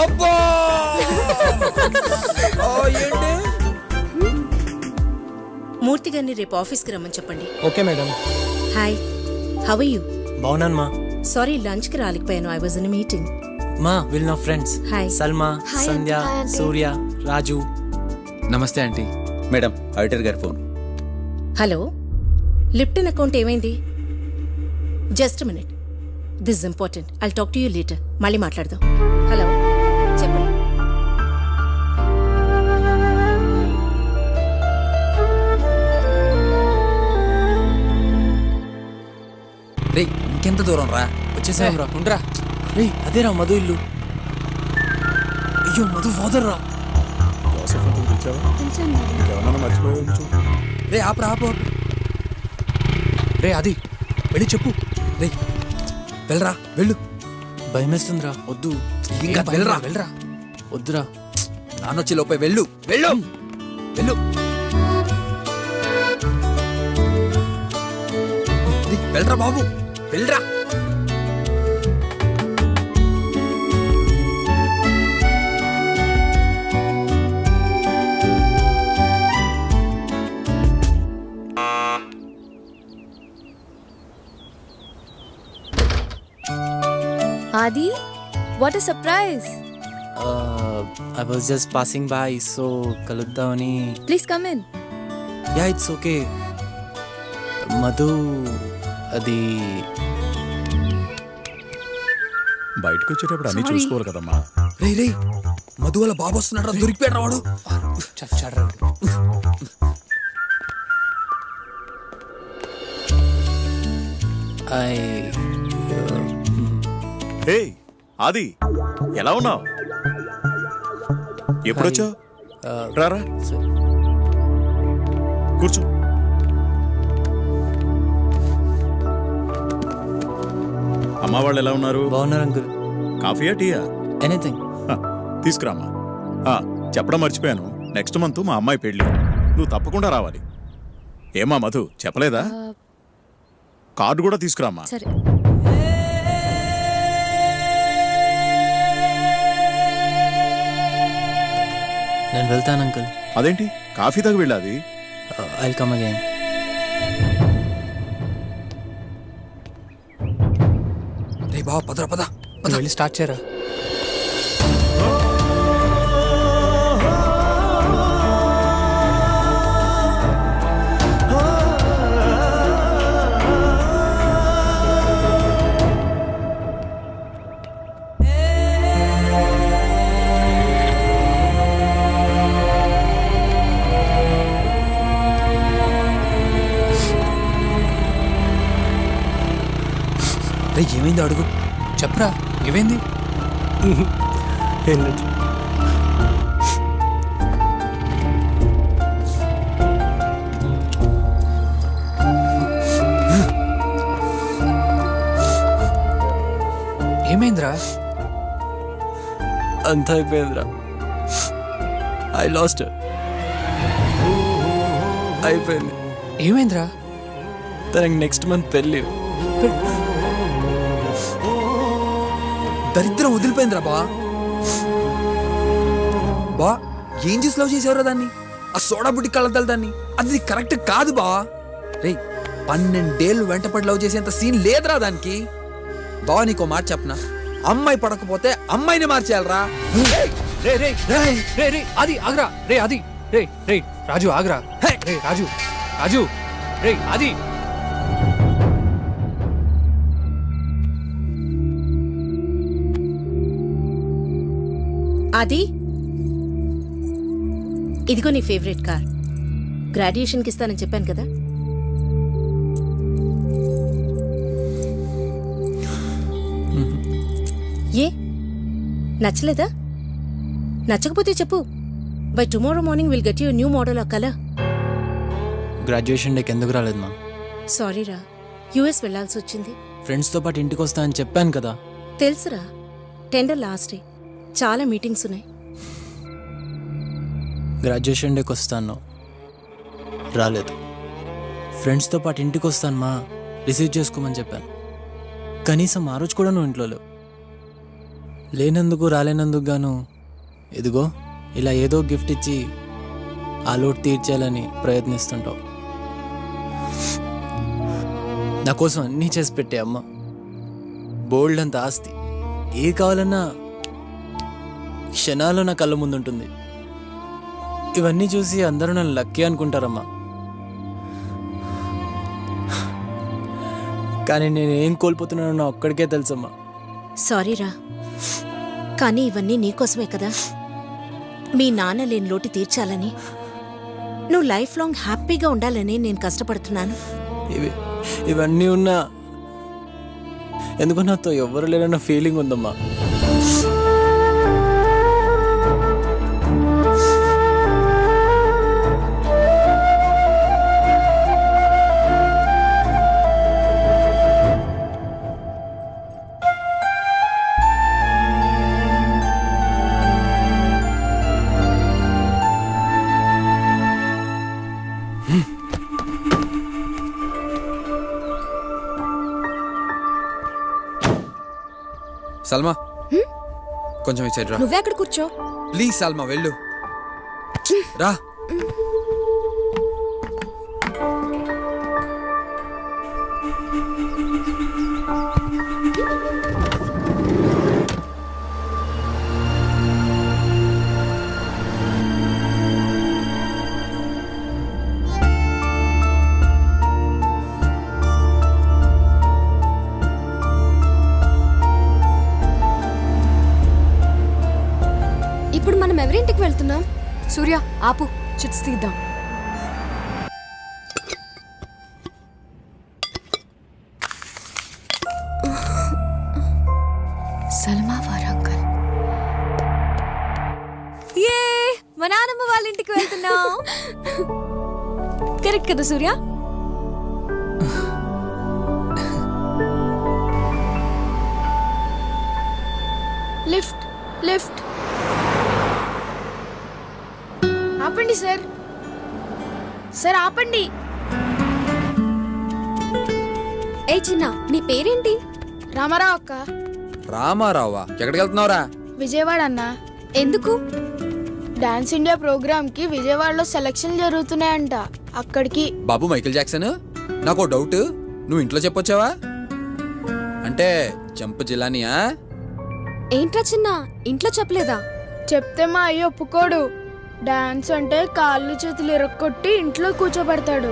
అబ్బా ఏంటి? మూర్తి గారిని రేపు ఆఫీస్కి రమ్మని చెప్పండి. Okay madam. Hi, how are you? బాగున్నాను మా. సారీ లంచ్కి రాలేకపోయాను, ఐ వాజ్ ఇన్ మీటింగ్. మా will know friends. Hi Salma, Sandhya, Surya, Raju. నమస్తే ఆంటీ. మేడం, ఆడిటర్ గారి ఫోన్. హలో, లిప్టన్ అకౌంట్ ఏమైంది? Just minute, this important. I'll talk to you later. మళ్ళీ మాట్లాడదాం. హలో, చెప్పండి. రే ఇంకెంత దూరం రా, వచ్చేసాం రా. ఉండరా. రే అదేరా మధు ఇల్లు. అయ్యో మధు ఫాదర్ రా. రే ఆపరా ఆపు. రే అది వెళ్ళి చెప్పు. రే వెళ్ళరా, వెళ్ళు. భయమేస్తుందిరా, వద్దు. ఇంకా వెళ్ళరా, వెళ్ళరా. వద్దురా, నాన్నొచ్చి లోపే. వెళ్ళు వెళ్ళు వెళ్ళు. వెళ్ళరా బాబు, వెళ్ళరా. Adi, what a surprise! I was just passing by, so kaluddamani. Please come in. Yeah, it's okay. Madhu అది బయటకు వచ్చేటప్పుడు అన్ని చూసుకోవాలి కదమ్మా. రే రే మధు వాళ్ళ బాబు వస్తున్నాడు, దొరికిపోయాడు వాడు. హే ఆది, ఎలా ఉన్నావు? ఎప్పుడొచ్చావు? రారా కూర్చో. అమ్మా వాళ్ళు ఎలా ఉన్నారు? బాగున్నారు అంకుల్. కాఫీయా టీయా? ఎనీథింగ్. తీసుకురామ్మా. చెప్పడం మర్చిపోయాను, నెక్స్ట్ మంత్ మా అమ్మాయి పెళ్ళి, నువ్వు తప్పకుండా రావాలి. ఏమా మధు చెప్పలేదా? కార్డు కూడా తీసుకురామ్మా. సరే. నేను వెళ్తాను అంకుల్. అదేంటి కాఫీ తాగి వెళ్ళాది? I will come again. రే బావ పదరా, పద వెళ్ళి స్టార్ట్ చేయరా. రే ఏమైంది అడుగు. చెప్పరా, ఏమైంది? ఏమైందిరా? అంతా అయిపోయిందిరా. I last. అయిపోయింది. ఏమైందిరా? తనకి నెక్స్ట్ మంత్ పెళ్ళి. దరిద్రం వదిలిపోయిందిరా బా. బా ఏం చేసి లవ్ చేసేవరా దాన్ని? ఆ సోడా బుడ్డి కళ్ళద్దాలు దాన్ని. అది కరెక్ట్ కాదు బా. రే 12 ఏళ్ళు వెంటపడి లవ్ చేసేంత సీన్ లేదురా దానికి. బావ నీకో మాట చెప్పనా, అమ్మాయి పడకపోతే అమ్మాయిని మార్చేయాలరా. రే రే రే రే అది ఆగ్రా రే అది రే రే రాజు ఆగ్రా రే రాజు రాజు రే అది అది ఇదిగో నీ ఫేవరెట్ కార్. గ్రాడ్యుయేషన్కి ఇస్తానని చెప్పాను కదా. ఏ నచ్చలేదా? నచ్చకపోతే చెప్పు. By tomorrow morning will get you new model of colour. Graduation డేకి ఎందుకు రాలేదు మా? సారీరా, యూఎస్ వెళ్లాల్సి వచ్చింది. ఫ్రెండ్స్తో పాటు ఇంటికి వస్తా అని చెప్పాను కదా. తెలుసురా, టెండర్ లాస్ట్ డే, చాలా మీటింగ్స్ ఉన్నాయి. గ్రాడ్యుయేషన్ డేకి వస్తాను, రాలేదు. ఫ్రెండ్స్తో పాటు ఇంటికి వస్తాను మా, రిసీవ్ చేసుకోమని చెప్పాను. కనీసం ఆ రోజు కూడా నువ్వు ఇంట్లో లేవు. లేనందుకు రాలేనందుకు గాను ఇదిగో ఇలా ఏదో గిఫ్ట్ ఇచ్చి ఆ లోటు తీర్చేయాలని ప్రయత్నిస్తుంటావు. నా కోసం అన్నీ చేసి పెట్టే అమ్మ, బోల్డ్ అంత ఆస్తి, ఏ కావాలన్నా క్షణాల్లో నా కళ్ళ ముందుంటుంది. ఇవన్నీ చూసి అందరూ నన్ను లక్కీ అనుకుంటారమ్మా. కానీ నేనేం కోల్పోతున్నానో నా ఒక్కడికే తెలుసమ్మా. సారీరా, కానీ ఇవన్నీ నీకోసమే కదా. మీ నాన్న లేని లోటు తీర్చాలని, నువ్వు లైఫ్ లాంగ్ హ్యాపీగా ఉండాలని నేను కష్టపడుతున్నాను. ఇవన్నీ ఉన్నా ఎందుకో నాతో ఎవరు లేరన్న ఫీలింగ్ ఉందమ్మా. సల్మా, కొంచెం ఈ సైడ్ రా. నువ్వే అక్కడ కూర్చో ప్లీజ్. సల్మా వెళ్ళు, రా. ఇప్పుడు మనం ఎవరింటికి వెళ్తున్నాం? సూర్య ఆపు, చిట్స్ తీద్దాం. సల్మా వారంగల్. ఏ మా నాన్నమ్మ వాళ్ళ ఇంటికి వెళ్తున్నాం. కరెక్ట్ కదా సూర్య? Lift lift. ఆపండి సార్, సార్ ఆపండి. ఏ చిన్న, నీ పేరేంటి? రామారావు అక్క. రామారావా? ఎక్కడికి వెళ్తున్నావురా? విజయవాడ అన్న. ఎందుకు? డాన్స్ ఇండియా ప్రోగ్రామ్ కి విజయవాడలో సెలక్షన్ జరుగుతున్నాయంట, అక్కడికి. బాబు మైకేల్ జాక్సన్, నాకు డౌట్, నువ్వు ఇంట్లో చెప్పొచ్చావా? అంటే జంప్ జిలానియా? ఏంట్రా చిన్న, ఇంట్లో చెప్పలేదా? చెప్తే మా అయ్య ఒప్పుకోడు. డాన్స్ అంటే కాళ్ళు చేతులు ఇరక్కొట్టి ఇంట్లో కూర్చోబెడతాడు.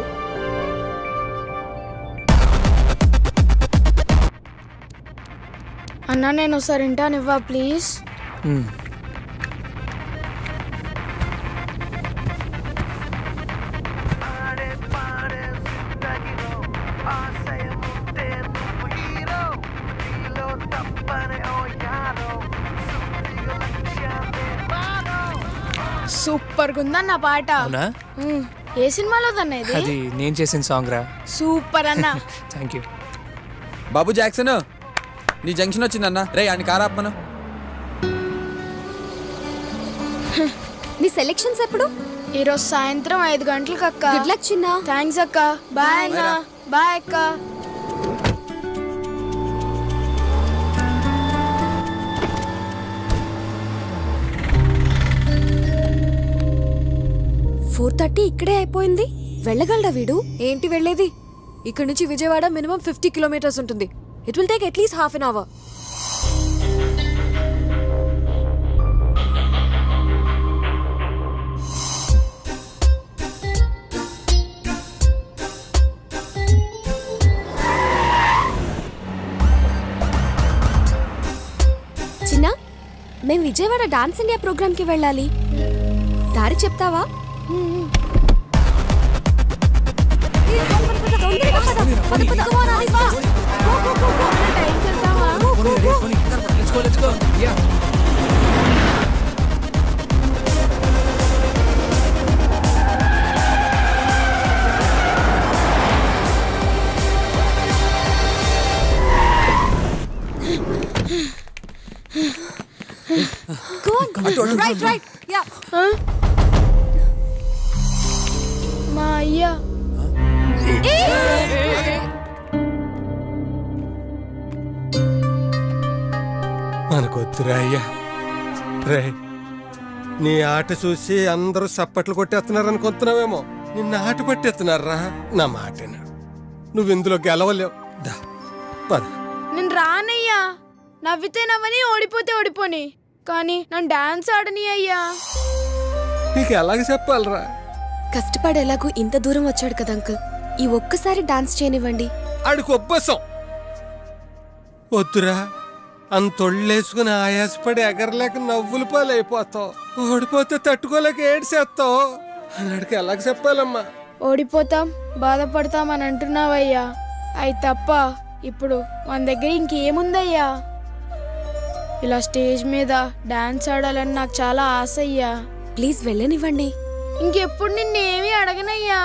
అన్నా నేను ఒకసారి వింటానివ్వా ప్లీజ్? సూపర్ గా ఉందన్న పాట. ఏ సినిమాలో దన్న ఇది? అది నేను చేసిన సాంగ్ రా. సూపర్ అన్న. Thank you. బాబు జాక్సన్, నీ జంక్షన్ వచ్చిందన్న. రే అని కారాపను. నీ సెలెక్షన్స్ ఎప్పుడు? ఈరోజు సాయంత్రం 5 గంటలకు అక్క. గుడ్ లక్ చిన్న. థ్యాంక్స్ అక్క. బాయ్ అన్న. బాయ్ అక్క. "4:30 ఇక్కడే అయిపోయింది. వెళ్ళగలడా వీడు? ఏంటి వెళ్ళేది? ఇక్కడ నుంచి విజయవాడ మినిమం 50 కిలోమీటర్స్ ఉంటుంది. It will take at least half an hour. చిన్న, మేము విజయవాడ డాన్స్ ఇండియా ప్రోగ్రామ్ కి వెళ్ళాలి. దారి చెప్తావా? మా అయ్యా మనకొద్దురా అయ్యా. రే, నీ ఆట చూసి అందరూ చప్పట్లు కొట్టేస్తున్నారు అనుకుంటున్నావేమో. నిన్న ఆట పట్టేస్తున్నారా? నా మాట నువ్వు ఇందులో గెలవలేవు. నేను రానయ్యా. నవ్వితే నవ్వని, ఓడిపోతే ఓడిపోని, కానీ నన్ను డాన్స్ ఆడని అయ్యా. నీకు ఎలాగ చెప్పాలరా? కష్టపడి ఎలాగో ఇంత దూరం వచ్చాడు కదా అంకుల్, ఈ ఒక్కసారి డాన్స్ చేయనివ్వండి. ఆడికి ఒబ్బసం వద్దురా. అంతొళ్ళేసుకుని ఆయాసపడి ఎగరలేక నవ్వులు పాలైపోతావు. ఓడిపోతే తట్టుకోలేక ఏడ్చేస్తావు. అన్నాడికి ఎలాగ చెప్పాలమ్మా? ఓడిపోతాం, బాధపడతాం అని అంటున్నావయ్యా. అయి తప్ప ఇప్పుడు మన దగ్గర ఇంకేముందయ్యా? ఇలా స్టేజ్ మీద డాన్స్ ఆడాలని నాకు చాలా ఆశ అయ్యా. ప్లీజ్ వెళ్ళనివ్వండి. ఇంకెప్పుడు నిన్నేమీ అడగనయ్యా.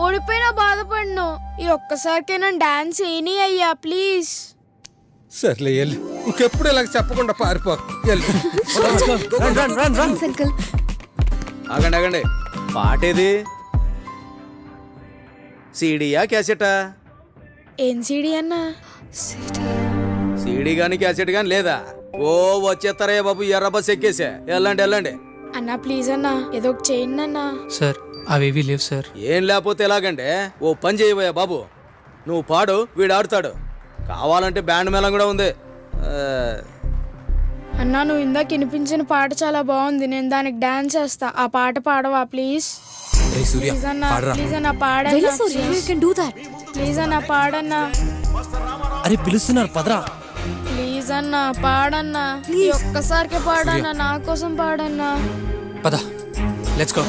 ఓడిపోయినా బాధపడను. ఈ ఒక్కసారికైనా డాన్స్ వేయని అయ్యా, ప్లీజ్. సర్లే వెళ్ళి, ఇంకెప్పుడు ఇలాగ చెప్పకుండా పారిపో. ఆగండి ఆగండి, పాటేది? సీడీయా క్యాసెటా? ఏం సీడీ అన్నా? సీడీ గాని క్యాసెట్ గాని లేదా? ఓ వచ్చేస్తారా బాబు, ఎర్ర బస్ ఎక్కేసా. వెళ్ళండి వెళ్ళండి. అన్నా ప్లీజ్ అన్నా, ఏదో ఒక చేయండి అన్నా. సార్ అవేవి లేవు సార్. ఏం లేకపోతే ఎలాగంటే, ఓ పని చేయబోయా బాబు, నువ్వు పాడు, వీడు ఆడుతాడు. కావాలంటే బ్యాండ్ మేళం కూడా ఉంది. అన్నా నువ్వు ఇందాక వినిపించిన పాట చాలా బాగుంది, నేను దానికి డాన్స్ చేస్తా. ఆ పాట పాడవా ప్లీజ్? ప్లీజ్ అన్నా, ప్లీజ్ అన్నా పాడన్నా. ప్లీజ్ అన్నా పాడన్నా. అరే పిలుస్తున్నారు, పదరా. ప్లీజ్ అన్నా పాడన్నా. ఈ ఒక్కసారికే పాడన్నా, నా కోసం పాడన్నా. పద, లెట్స్ గో.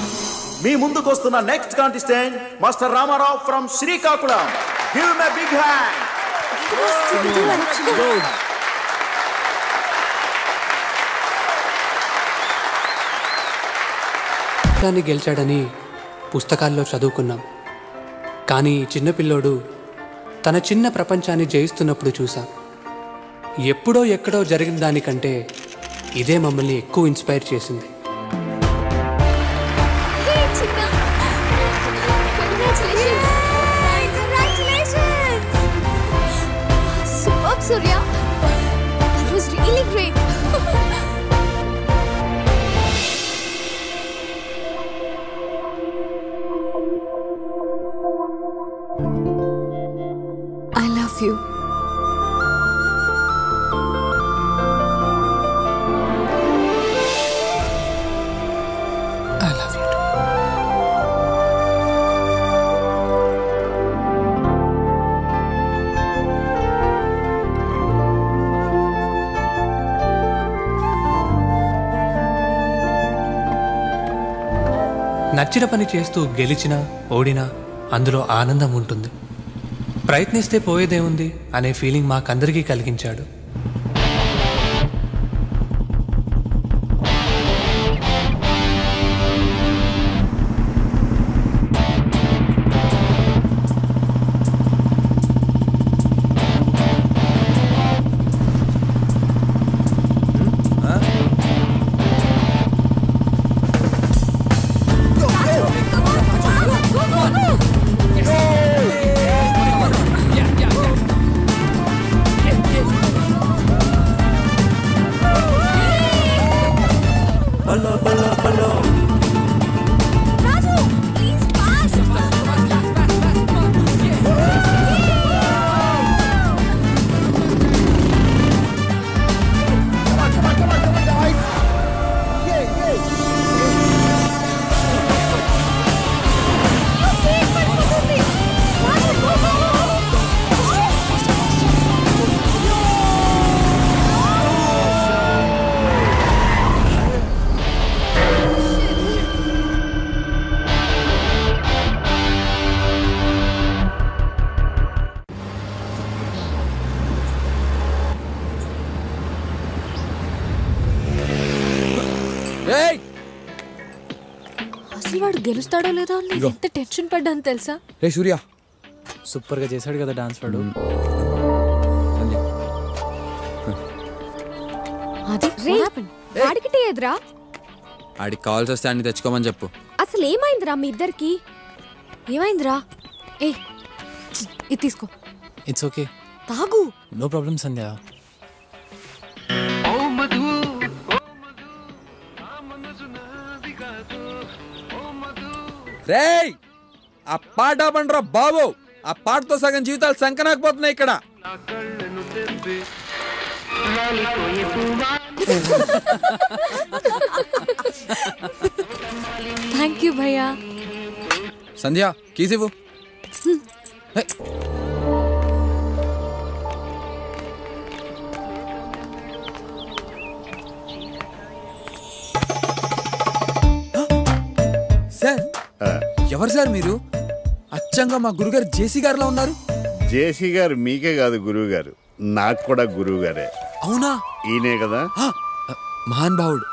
మీ ముందుకు వస్తున్న next contestant master Ramarao from Srikakulam. Give him a big hand. దాన్ని గెలిచాడని పుస్తకాల్లో చదువుకున్నాం, కానీ చిన్నపిల్లోడు తన చిన్న ప్రపంచాన్ని జయిస్తున్నప్పుడు చూసాం. ఎప్పుడో ఎక్కడో జరిగిన దానికంటే ఇదే మమ్మల్ని ఎక్కువ ఇన్స్పైర్ చేసింది. Surya, that was really great. I love you. I love you too. నచ్చిన పని చేస్తూ గెలిచినా ఓడినా అందులో ఆనందం ఉంటుంది. ప్రయత్నిస్తే పోయేదేముంది అనే ఫీలింగ్ మాకందరికీ కలిగించాడు. గెలుస్తాడో లేదో నేను ఎంత టెన్షన్ పడ్డాను తెలుసా? రే సూర్య, సూపర్ గా చేశాడు కదా డాన్స్ వాడు. అది వాడికి టీ ఎదురా? ఆడికి కావాల్సి వస్తే అన్ని తెచ్చుకోమని చెప్పు. అసలు ఏమైందిరా మీ ఇద్దరికి? ఏమైందిరా? ఏ ఇది తీసుకో. ఇట్స్ ఓకే, తాగు. నో ప్రాబ్లం సంధ్య. రేయ్, ఆ పాట పండ్రా బాబు. ఆ పాటతో సగం జీవితాలు సంకనాకపోతున్నాయి ఇక్కడ. థ్యాంక్ యూ భయ్యా. సంధ్య కీసివ్వు. సార్, ఎవరు సార్ మీరు? అచ్చంగా మా గురుగారు జేసీ గారిలా ఉన్నారు. జేసీ గారు మీకే కాదు గురువు గారు, నాకు కూడా గురువు గారే. అవునా? ఈయనే కదా మహాన్ భావుడు.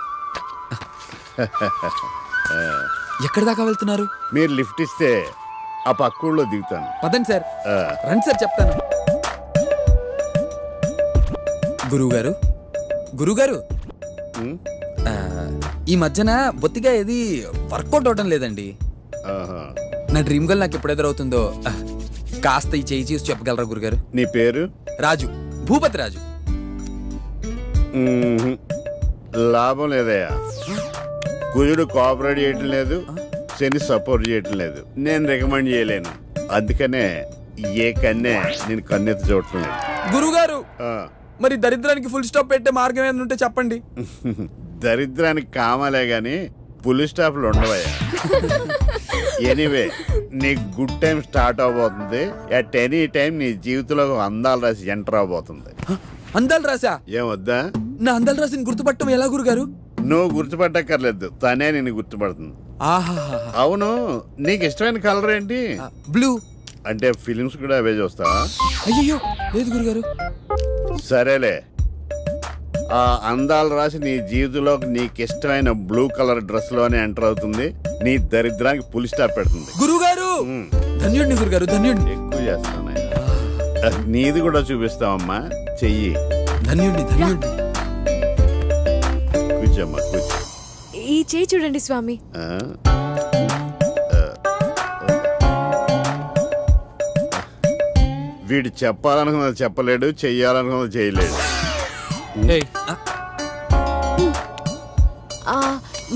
ఎక్కడి దాకా వెళ్తున్నారు? మీరు లిఫ్ట్ ఇస్తే ఆ పక్కూళ్ళో దిగుతాను. పదండి సార్. రండి సార్, చెప్తాను. గురువుగారు, గురువుగారు, ఈ మధ్యన బొత్తిగా ఏది వర్కౌట్ అవడం లేదండి. నా డ్రీమ్ గర్ల్ నాకు ఎప్పుడు ఎదురవుతుందో కాస్త ఈ చేయి చూసి చెప్పగలరా గురుగారు? నీ పేరు? రాజు, భూపతి రాజు. లాభం లేదయ్యా, కుజుడు కోఆపరేట్ చేయటం లేదు, శని సపోర్ట్ చేయటం లేదు. నేను రికమెండ్ చేయలేను. అందుకనే ఏ కన్నే నేను కన్నెత్తి చూడటం లేదు. గురుగారు, మరి దరిద్రానికి ఫుల్ స్టాప్ పెట్టే మార్గం ఏంటంటే చెప్పండి. దరిద్రానికి కామాలే గాని ఫుల్ స్టాప్లు ఉండవయ్యా. ఎనీవే, నీ గుడ్ టైం స్టార్ట్ అవబోతుంది. అట్ ఎనీ టైం నీ జీవితంలో అందాల రాసి ఎంటర్ అవబోతుంది. అందాల రాసా? ఏమొద్దా? నా అందాల రాసిని గుర్తుపట్టడం ఎలా గురుగారు? నువ్వు గుర్తుపట్టక్కర్లేదు, తనే నేను గుర్తుపడుతుంది. అవును, నీకు ఇష్టమైన కలర్ ఏంటి? బ్లూ. అంటే ఫిలిమ్స్ కూడా అవే చూస్తావా? అయ్యో లేదు గురుగారు. సరేలే, ఆ అందాలు రాసి నీ జీవితంలో నీకు ఇష్టమైన బ్లూ కలర్ డ్రెస్ లోనే ఎంటర్ అవుతుంది. నీ దరిద్రానికి పులి స్టాప్ పెడుతుంది. గురుగారు, ధన్యుడిని గురుగారు, ధన్యుడిని. ఎక్కువ చేస్తాను. నీది కూడా చూపిస్తావమ్మా, చెయ్యి. ధన్యుడిని, ధన్యుడిని. కూర్చోమ్మా, కూర్చో. ఈ చేయి చూడండి స్వామి. వీడు చెప్పాలనుకున్నది చెప్పలేడు, చెయ్యాలనుకున్నది చేయలేడు.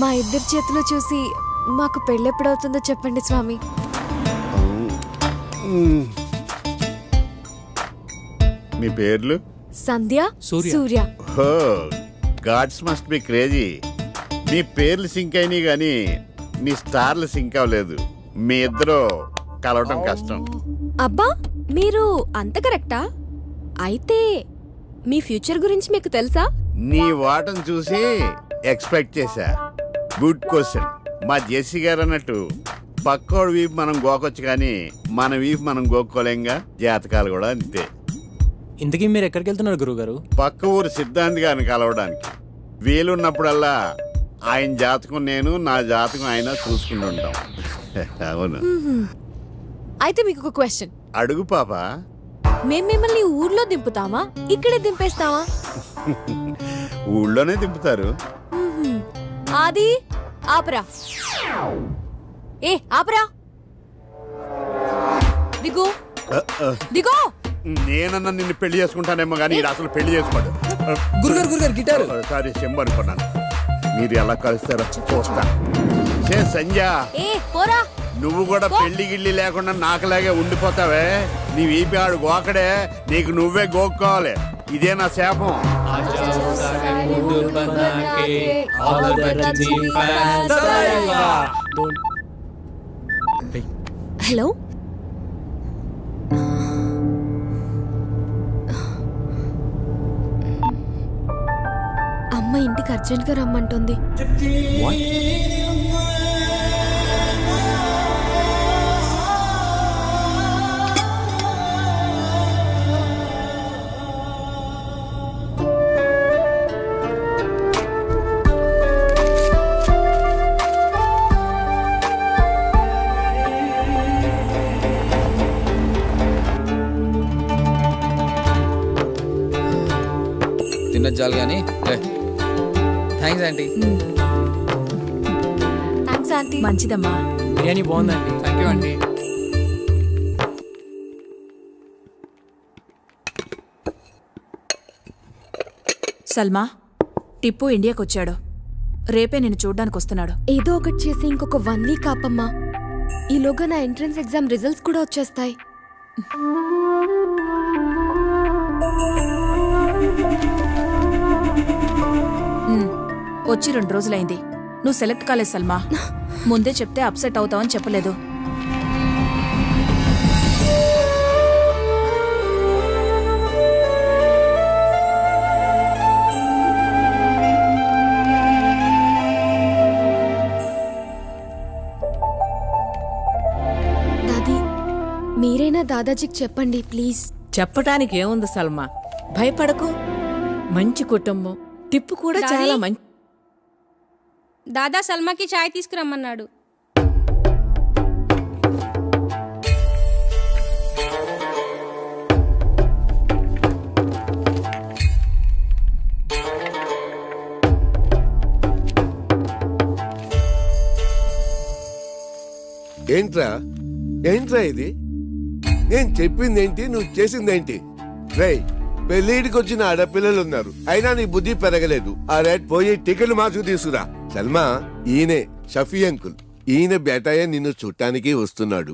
మా ఇద్దరి చేతులు చూసి మాకు పెళ్ళెప్పుడవుతుందో చెప్పండి స్వామి. మీ పేర్లు? సంధ్య, సూర్య. హో, గాడ్స్ మస్ట్ బి క్రేజీ. మీ పేర్లు సింక్ అయినాయి కానీ మీ స్టార్లు సింక్ అవ్వలేదు. మీ ఇద్దరు కలవటం కష్టం. అబ్బా, మీరు అంత కరెక్టా? అయితే మీ ఫ్యూచర్ గురించి మీకు తెలుసా? నీ వాటను చూసి ఎక్స్పెక్ట్ చేశా. Good question. మా జెస్సీ గారు అన్నట్టు పక్కోడు వీపు మనం గోకొచ్చు కానీ మన వీపు మనం గోక్కోలేంగా. జాతకాలు కూడా అంతే. ఇంతకీ మీరు ఎక్కడికి వెళ్తున్నారు గురుగారు? పక్క ఊరు సిద్ధాంతి గారిని కలవడానికి. వీలున్నప్పుడల్లా ఆయన జాతకం నేను, నా జాతకం ఆయన చూసుకుంటుంటాం. అవును. అయితే మీకు ఒక క్వశ్చన్. అడుగు పాప. మేము మిమ్మల్ని ఊర్లో దింపుతామా, ఇక్కడే దింపేస్తామా? ఊళ్ళోనే దింపుతారు. ఆది, ఆపరా. ఏ ఆపరా, దిగు దిగు. నేనన్నా నిన్ను పెళ్లి చేసుకుంటానేమో కానీ అసలు పెళ్లి చేసుకోడు. గురుగారు, గురుగారు గిటారు. సారీ, చెంబు అనుకున్నాను. మీరు ఎలా కలుస్తారో చూస్తా. సంధ్య, పోరా. నువ్వు కూడా పెళ్లి గిళ్ళి లేకుండా నాకులాగే ఉండిపోతావే. నీ వీపి ఆడు గోకడే, నీకు నువ్వే గోక్కోవాలి. ఇదే నా శాపం. హలో, అమ్మ ఇంటికి అర్జెంట్గా రమ్మంటుంది. పంపించాలి కానీ థ్యాంక్స్ ఆంటీ. Thanks aunty. మంచిదమ్మా. బిర్యానీ బాగుందండి. Thank you aunty. Salma, Tippu ఇండియాకి వచ్చాడు. రేపే నేను చూడ్డానికి వస్తున్నాడు. ఏదో ఒకటి చేసి ఇంకొక 1 వీక్ ఆపమ్మా. ఈలోగా నా ఎంట్రన్స్ ఎగ్జామ్ రిజల్ట్స్ కూడా వచ్చేస్తాయి. వచ్చి 2 రోజులైంది. నువ్వు సెలెక్ట్ కాలేదు సల్మా. ముందే చెప్తే అప్సెట్ అవుతావని చెప్పలేదు. దాదీ, మీరైనా దాదాజీకి చెప్పండి ప్లీజ్. చెప్పటానికి ఏముంది సల్మా, భయపడకు. మంచి కుటుంబం. టిప్పు కూడా డాడీ? చాలా మంచి. దాదా సల్మాకి చాయ్ తీసుకురమ్మన్నాడు. ఏంట్రా ఇది? నేను చెప్పిందేంటి, నువ్వు చేసిందేంటి? రేయ్, పెళ్ళిడికి వచ్చిన ఆడపిల్లలు ఉన్నారు, అయినా నీ బుద్ధి పెరగలేదు. ఆ రేట్ పోయి టికెట్లు మార్చుకు తీసుకురా. సల్మా, ఈయనే షఫీ అంకుల్. ఈయన బేటాయ నిన్ను చూడటానికి వస్తున్నాడు.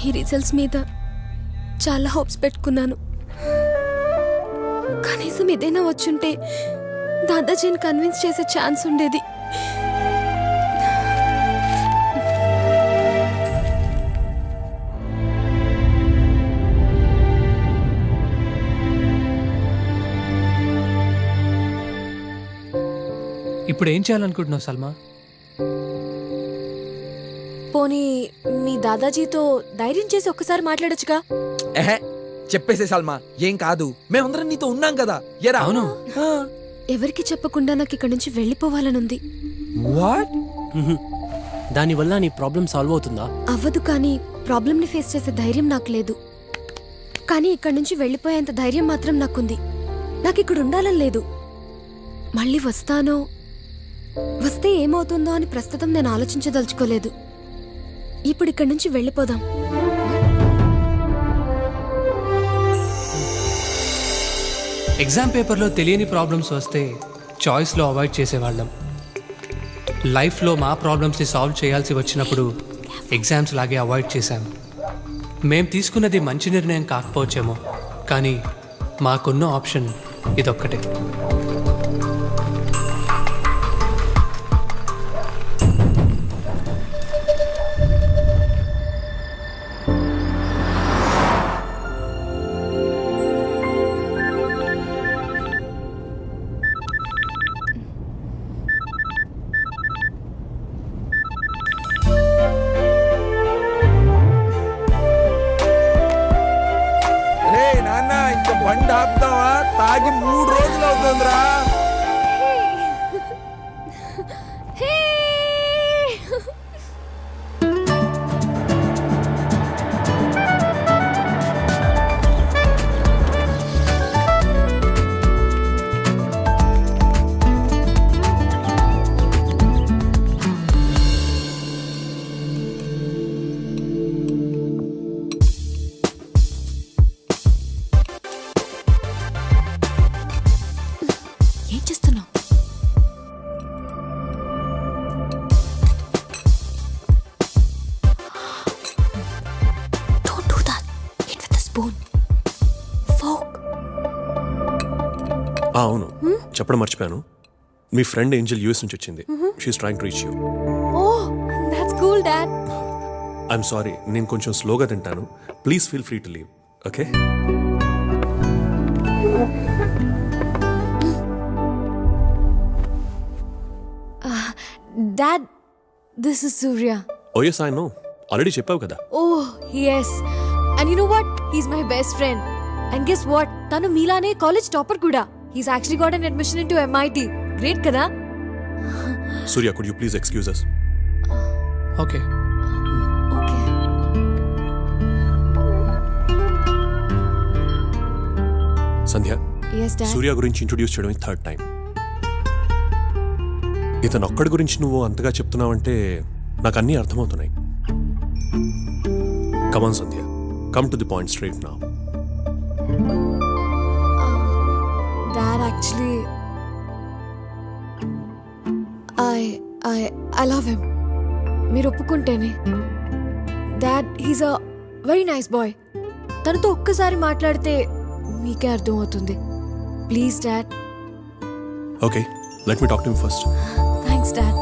ఈ రిజల్ట్స్ మీద చాలా హోప్స్ పెట్టుకున్నాను. కనీసం ఏదైనా వచ్చుంటే దాదాజీని కన్విన్స్ చేసే ఛాన్స్ ఉండేది. ఇప్పుడు ఏం చేయాలనుకుంటున్నావు సల్మా? పోనీ మీ దాదాజీతో ధైర్యం చేసి ఒక్కసారి మాట్లాడొచ్చుగా. చెప్పేసే సల్మా, ఏం కాదు, మేమందరం నీతో ఉన్నాం కదా. ఎరా? అవును. ఎవరికి చెప్పకుండా నాకు ఇక్కడి నుంచి వెళ్ళిపోవాలనుంది. వాట్? దానివల్ల నీ ప్రాబ్లం సాల్వ్ అవుతుందా? అవ్వదు, కానీ ప్రాబ్లంని ఫేస్ చేసే ధైర్యం నాకు లేదు. కానీ ఇక్కడి నుంచి వెళ్ళిపోయేంత ధైర్యం మాత్రం నాకుంది. నాకు ఇక్కడ ఉండాలని లేదు. మళ్ళీ వస్తానో, వస్తే ఏమవుతుందో అని ప్రస్తుతం నేను ఆలోచించదలుచుకోలేదు. ఇప్పుడు ఇక్కడి నుంచి వెళ్ళిపోదాం. ఎగ్జామ్ పేపర్లో తెలియని ప్రాబ్లమ్స్ వస్తే చాయిస్లో అవాయిడ్ చేసేవాళ్ళం. లైఫ్లో మా ప్రాబ్లమ్స్ని సాల్వ్ చేయాల్సి వచ్చినప్పుడు ఎగ్జామ్స్ లాగే అవాయిడ్ చేశాం. మేం తీసుకున్నది మంచి నిర్ణయం కాకపోవచ్చేమో, కానీ మాకున్న ఆప్షన్ ఇదొక్కటే. బండి ఆపుతావా? తాగి 3 రోజులు అవుతుందిరా. అవును, చెప్పడం మర్చిపోయాను. మీ ఫ్రెండ్ ఏంజెల్ యూఎస్ నుంచి వచ్చింది. She is trying to reach you. Oh, that's cool dad. I'm sorry, నేను కొంచెం స్లోగా తింటాను. Please feel free to leave. Okay? Dad, this is Surya. Oh yes, I know. Already చెప్పావు కదా. ఓహ్ yes, and you know what, he's my best friend. And guess what, తను మీలానే college topper కూడా. He's actually got an admission into MIT. Great కదా. Surya, could you please excuse us? Okay. Sandhya, Yes, Dad. Surya గురించి introduce చేయడం third time. ఇతను ఒక్కడి గురించి నువ్వు అంతగా చెప్తున్నావంటే నాకు అన్నీ అర్థమవుతున్నాయి. Come on Sandhya, come to the point straight now. Dad, actually, I love him. మీరు ఒప్పుకుంటేనే. Dad, he's a very nice boy. తనతో ఒక్కసారి మాట్లాడితే మీకే అర్థం అవుతుంది. Please dad. Okay, let me talk to him first. Thanks dad.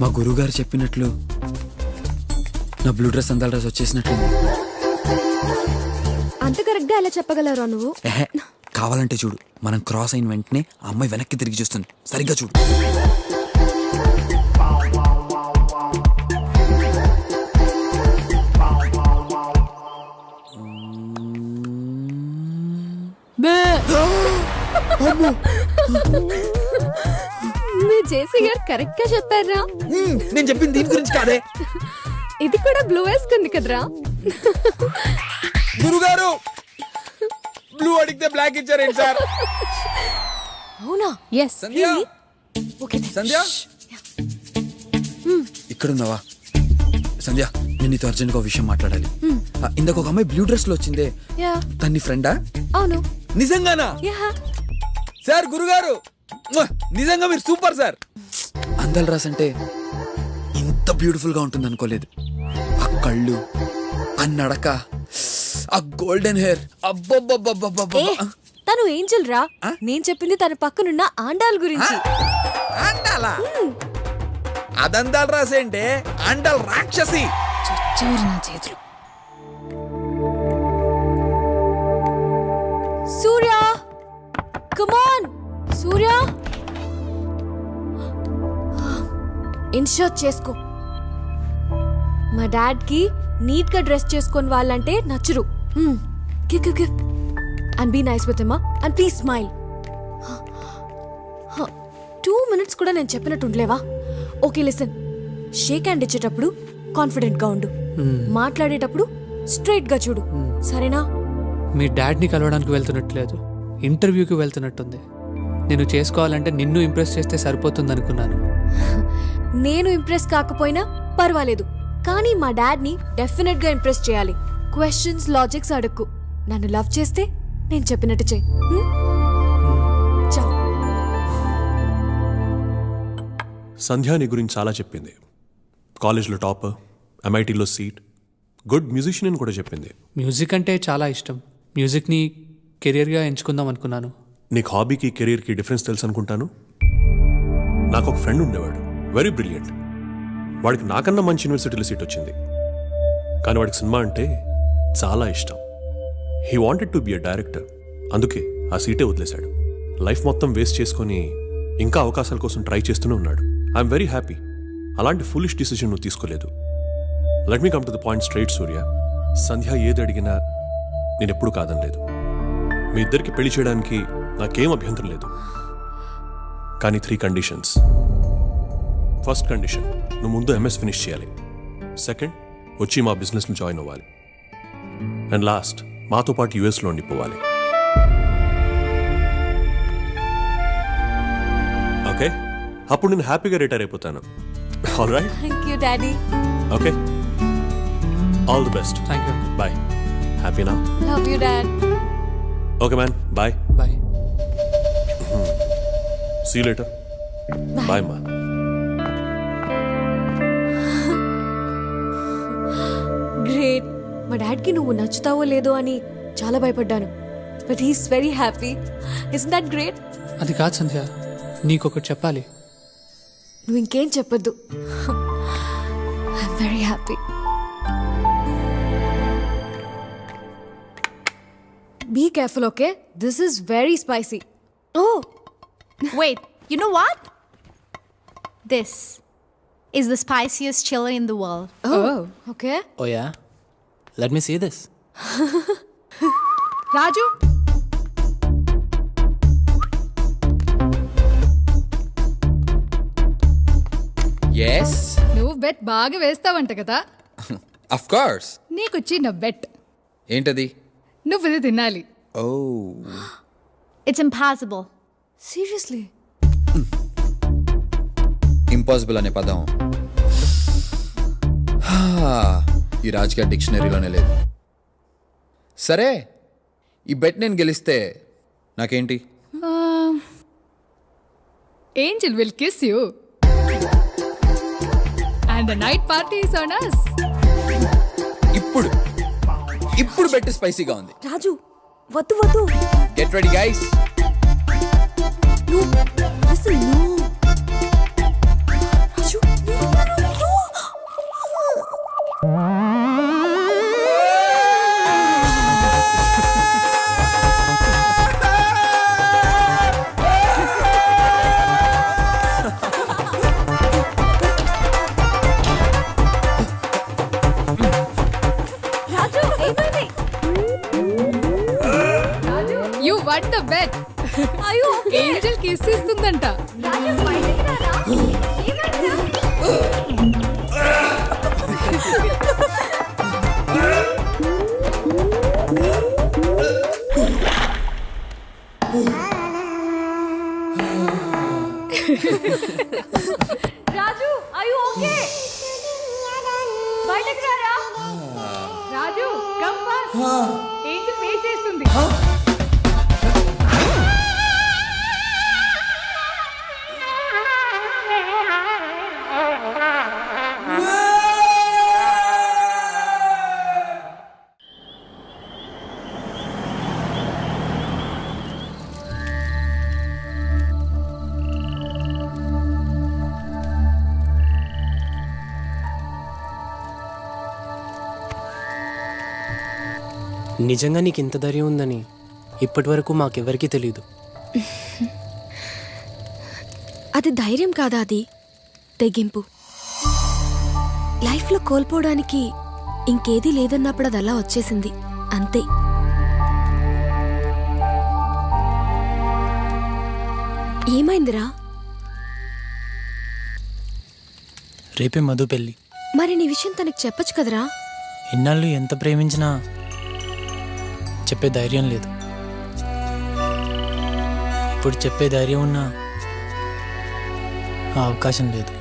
మా గురువుగారు చెప్పినట్లు నా బ్లూ డ్రెస్ అందాల డ్రెస్ వచ్చేసినట్లుంది. అంత కరెక్ట్గా ఎలా చెప్పగలరా నువ్వు? కావాలంటే చూడు, మనం క్రాస్ అయిన వెంటనే ఆ అమ్మాయి వెనక్కి తిరిగి చూస్తుంది. సరిగ్గా చూడు. మీ జేసీ గారు కరెక్ట్ గా చెప్పారా? నేను చెప్పింది దీని గురించి కాదే. ఇది కూడా బ్లూ వేసుకుంది కదరా. గురుగారు, బ్లూ అడిగితే బ్లాక్ ఇచ్చారేంటి సార్? అవునా? ఎస్. సంధ్య, సంధ్య ఇక్కడ ఉన్నావా? సంధ్య, నేను నీతో అర్జెంట్గా ఒక విషయం మాట్లాడాలి. ఇందాక ఒక అమ్మాయి బ్లూ డ్రెస్ లో వచ్చిందే, తన్ని ఫ్రెండా? అవును. నిజంగానా? సార్ గురుగారు, నిజంగా మీరు సూపర్ సార్. అందాల రాస్ అంటే ఇంత బ్యూటిఫుల్ గా ఉంటుంది అనుకోలేదు. ఆ కళ్ళు, ఆ నడక, ఆ గోల్డెన్ హెయిర్, అబ్బబ్బబ్బబ్బబ్బబ్బ. తను ఏంజల్ రా. నేను చెప్పింది తన పక్కనున్న ఆండాల్ గురించి. ఆండాలా? అదందాల రాసేంటే ఆండాల్ రాక్షసి. నా చేతులు. Surya, come on Surya. Inshirt చేసుకో. మా డాడ్ కి నీట్ గా డ్రెస్ చేసుకొని వాళ్ళంటే నచ్చరు. Give and be nice with him and please smile. 2 minutes కూడా నేను చెప్పినట్టు ఉండలేవా? ఓకే లిసన్, షేక్ హ్యాండ్ ఇచ్చేటప్పుడు కాన్ఫిడెంట్ గా ఉండు. మాట్లాడేటప్పుడు స్ట్రైట్ గా చూడు, సరేనా? మీ డాడ్ని కలవడానికి వెళ్తున్నట్లేదు, ఇంటర్వ్యూకి వెళ్తున్నట్టుంది. నేను చేసుకోవాలంటే నిన్ను ఇంప్రెస్ చేస్తే సరిపోతుంది అనుకున్నాను. నేను ఇంప్రెస్ కాకపోయినా పర్వాలేదు, కానీ మా డాడ్ని డెఫినెట్ గా ఇంప్రెస్ చేయాలి. క్వశ్చన్స్, లాజిక్స్ అడక్కు. నన్ను లవ్ చేస్తే నేను చెప్పినట్టు చెయ్యి. సంధ్య నీ గురించి చాలా చెప్పింది. కాలేజ్లో టాపర్, MITలో సీట్, గుడ్ మ్యూజిషియన్ అని కూడా చెప్పింది. మ్యూజిక్ అంటే చాలా ఇష్టం. మ్యూజిక్ని కెరియర్గా ఎంచుకుందాం అనుకున్నాను. నీకు హాబీకి కెరీర్కి డిఫరెన్స్ తెలుసు అనుకుంటాను. నాకు ఒక ఫ్రెండ్ ఉండేవాడు, వెరీ బ్రిలియంట్. వాడికి నాకన్నా మంచి యూనివర్సిటీలో సీట్ వచ్చింది, కానీ వాడికి సినిమా అంటే చాలా ఇష్టం. He wanted to be a director. అందుకే ఆ సీటే వదిలేశాడు. లైఫ్ మొత్తం వేస్ట్ చేసుకొని ఇంకా అవకాశాల కోసం ట్రై చేస్తూనే ఉన్నాడు. I'm very happy. అలాంటి ఫులిష్ డిసిజన్ నువ్వు తీసుకోలేదు. Let me come to the point straight Surya. Sandhya ఏది అడిగినా నేను ఎప్పుడు కాదనలేదు. మీ ఇద్దరికి పెళ్లి చేయడానికి నాకేం అభ్యంతరం లేదు, కానీ 3 కండిషన్స్. ఫస్ట్ కండిషన్, నువ్వు ముందు MS ఫినిష్ చేయాలి. సెకండ్, వచ్చి మా బిజినెస్లో జాయిన్ అవ్వాలి. అండ్ లాస్ట్, మాతో పాటు US లో ఉండిపోవాలి. ఓకే, అప్పుడు నేను హ్యాపీగా రిటైర్ అయిపోతాను. All right? Thank you daddy. Okay, all the best. Thank you. Bye. Happy నా? Love you dad. Okay man, bye. Bye. See you later. Bye మా. గ్రేట్. మా డాడ్కి నువ్వు నచ్చుతావో లేదో అని చాలా భయపడ్డాను, but he's very happy. Is that great? అది కాదు సంధ్య, నీకొకటి చెప్పాలి. నువ్వు ఇంకేం చెప్పొద్దు. I'm very happy. Be careful, okay? This is very spicy. Oh, wait. You know what? This. is the spiciest chili in the world. Oh, okay. Oh yeah? Let me see this. Raju yes నువ్వు bet బాగా వేస్తావంట కదా. Of course. నీకు చిన్న bet. ఏంటది? నువ్వు ఇది తినాలి. ఓ It's impossible. Seriously? ఇంపాసిబుల్ అనే పదం ఈ రాజకీయ డిక్షనరీలోనే లేదు. సరే, ఈ బెట్ నేను గెలిస్తే నాకేంటి? Angel will kiss you. And the night party is on us. ఇప్పుడు బెట్ స్పైసీగా ఉంది. రాజు వద్దు. Get ready guys. Listen, no. Raju no. You won the bet. అయ్యో ఏంజల్ కిస్ ఇస్తుందంట. Raju are you okay? బయటకు రారా. Raju come fast. Angel wait చేస్తుంది. నిజంగా నీకు ఇంత ధైర్యం ఉందని ఇప్పటి వరకు మాకెవరికీ తెలీదు. అది ధైర్యం కాదా, అది తెగింపు. లైఫ్లో కోల్పోవడానికి ఇంకేదీ లేదన్నప్పుడు అది అలా వచ్చేసింది అంతే. ఏమైందిరా? రేపే మధు పెళ్ళి. మరి నీ విషయం తనకు చెప్పొచ్చు కదరా. ఇన్నాళ్ళు ఎంత ప్రేమించినా చెప్పే ధైర్యం లేదు. ఇప్పుడు చెప్పే ధైర్యం ఉన్నా ఆ అవకాశం లేదు.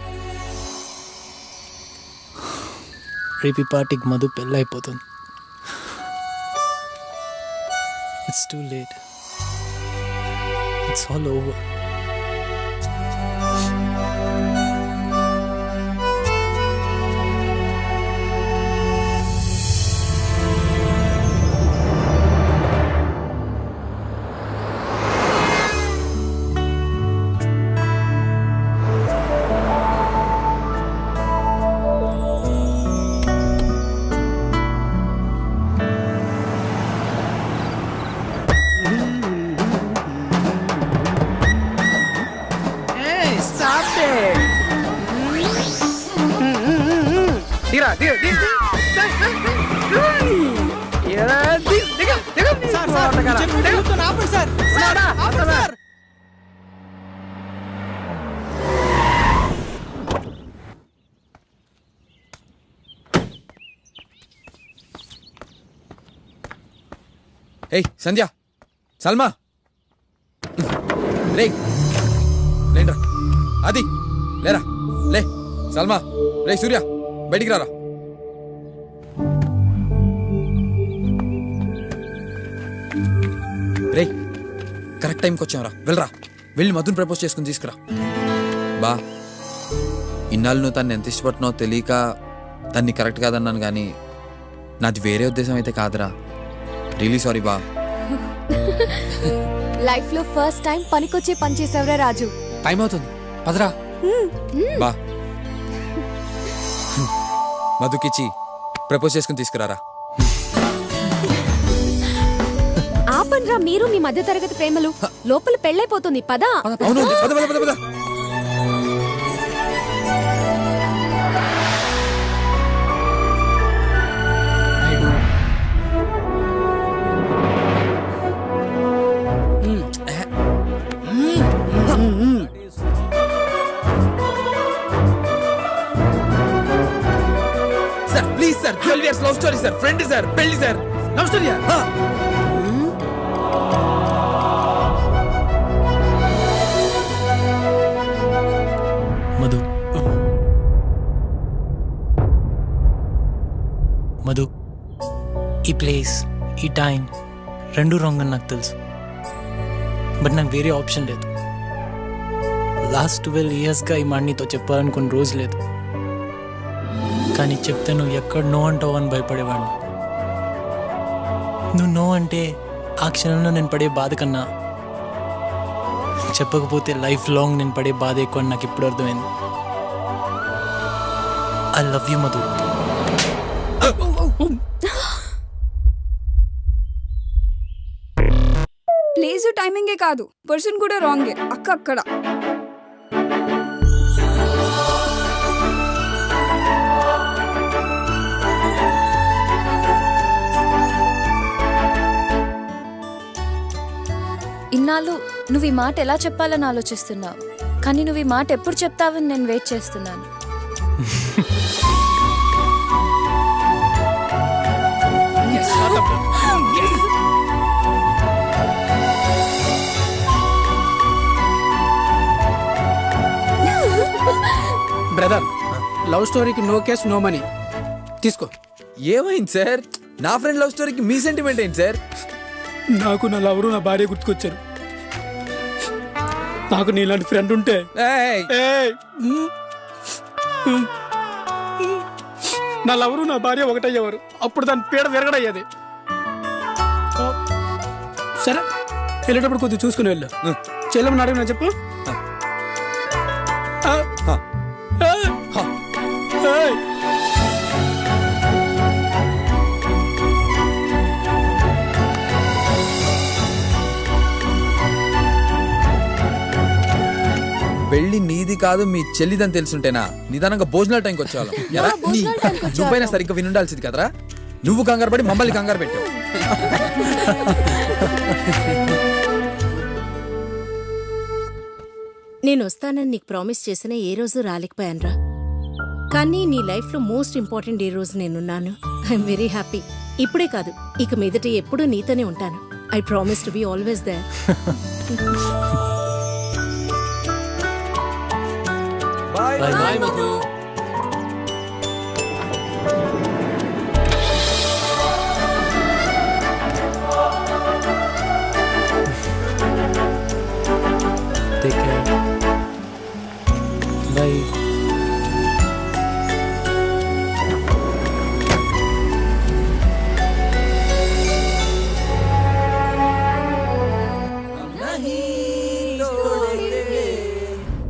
రేపు ఈ పార్టీకి మధు పెళ్ళి అయిపోతుంది. It's too late. It's all over. ఏయ్ సంధ్య, సల్మా, రే లేండ్రా. అది లేరా, లే సల్మా, రే సూర్య బయటికి రారా. రే కరెక్ట్ టైంకి వచ్చాంరా, వెళ్ళరా. వెళ్ళి మధుని ప్రపోజ్ చేసుకుని తీసుకురా. బా, ఇన్నాళ్ళు నువ్వు తను ఎంత ఇష్టపడుతున్నావు తెలియక తన్ని కరెక్ట్ కాదన్నాను, కానీ నాది వేరే ఉద్దేశం అయితే కాదురా. రియలీ సారీ బా. లైఫ్ లో ఫస్ట్ టైం పనికొచ్చే పని చేసావురా రాజు. టైం అవుతుంది, పదరా. బా, మధుకిచ్చి ప్రపోజ్ చేసుకుని తీసుకురారా. ఆపండ్రా మీరు మీ మధ్య తరగతి ప్రేమలు. లోపల పెళ్ళైపోతుంది, పదా. అవును, పద పద పద పద. Sir 12 years love story sir, friend sir, పెళ్లి సార్. లవ్ స్టోరీయా? మధు మధు, ఈ ప్లేస్, ఈ టైం రెండూ రాంగ్ అని నాకు తెలుసు. బట్ నాకు వేరే ఆప్షన్ లేదు. లాస్ట్ 12 yearsగా ఈ మాట నీతో చెప్పాలనుకున్న రోజు లేదు. కానీ చెప్తే నువ్వు ఎక్కడ నో అంటావు అని భయపడేవాడిని. నువ్వు నో అంటే ఆ క్షణంలో నేను పడే బాధ కన్నా చెప్పకపోతే లైఫ్ లాంగ్ నేను పడే బాధ ఎక్కువ అని నాకు ఇప్పుడు అర్థమైంది. I love you Madhu. Place టైమింగే కాదు, పర్సన్ కూడా రాంగే. అక్క అక్కడ ఇన్నాళ్ళు నువ్వు ఈ మాట ఎలా చెప్పాలని ఆలోచిస్తున్నావు, కానీ నువ్వు ఈ మాట ఎప్పుడు చెప్తావని నేను వెయిట్ చేస్తున్నాను. బ్రదర్, లవ్ స్టోరీకి నో కేస్ నో మనీ తీసుకో. ఏమైంది సార్? నా ఫ్రెండ్ లవ్ స్టోరీకి మీ సెంటిమెంట్ ఏంటి సార్? నాకు నా లవరు నా భార్య గుర్తుకొచ్చారు. నాకు నీలాంటి ఫ్రెండ్ ఉంటే నా లవరు నా భార్య ఒకటయ్యేవారు. అప్పుడు దాని పీడ విరగడయ్యేది. సరే, వెళ్ళేటప్పుడు కొద్దిగా చూసుకుని వెళ్ళు. చెల్లెమ్మని అడిగినా చెప్పు. పెళ్లి నీది కాదు మీ చెల్లిదని తెలుసుంటేనా నిదానంగా భోజనాల టైంకి వచ్చేవాళ్ళం. నువ్వైనా సరిగ్గా వినుండాల్సింది కదరా. నువ్వు కంగారు పడి మమ్మల్ని కంగారు పెట్టావు. నేను వస్తానని నీకు ప్రామిస్ చేసిన ఏ రోజు రాలేకపోయానురా. కానీ నీ లైఫ్లో మోస్ట్ ఇంపార్టెంట్ ఏ రోజు నేనున్నాను. I'm very happy. ఇప్పుడే కాదు, ఇక మీదట ఎప్పుడూ నీతోనే ఉంటాను. I promise to be always there. Bye Madhu. Take care. Bye.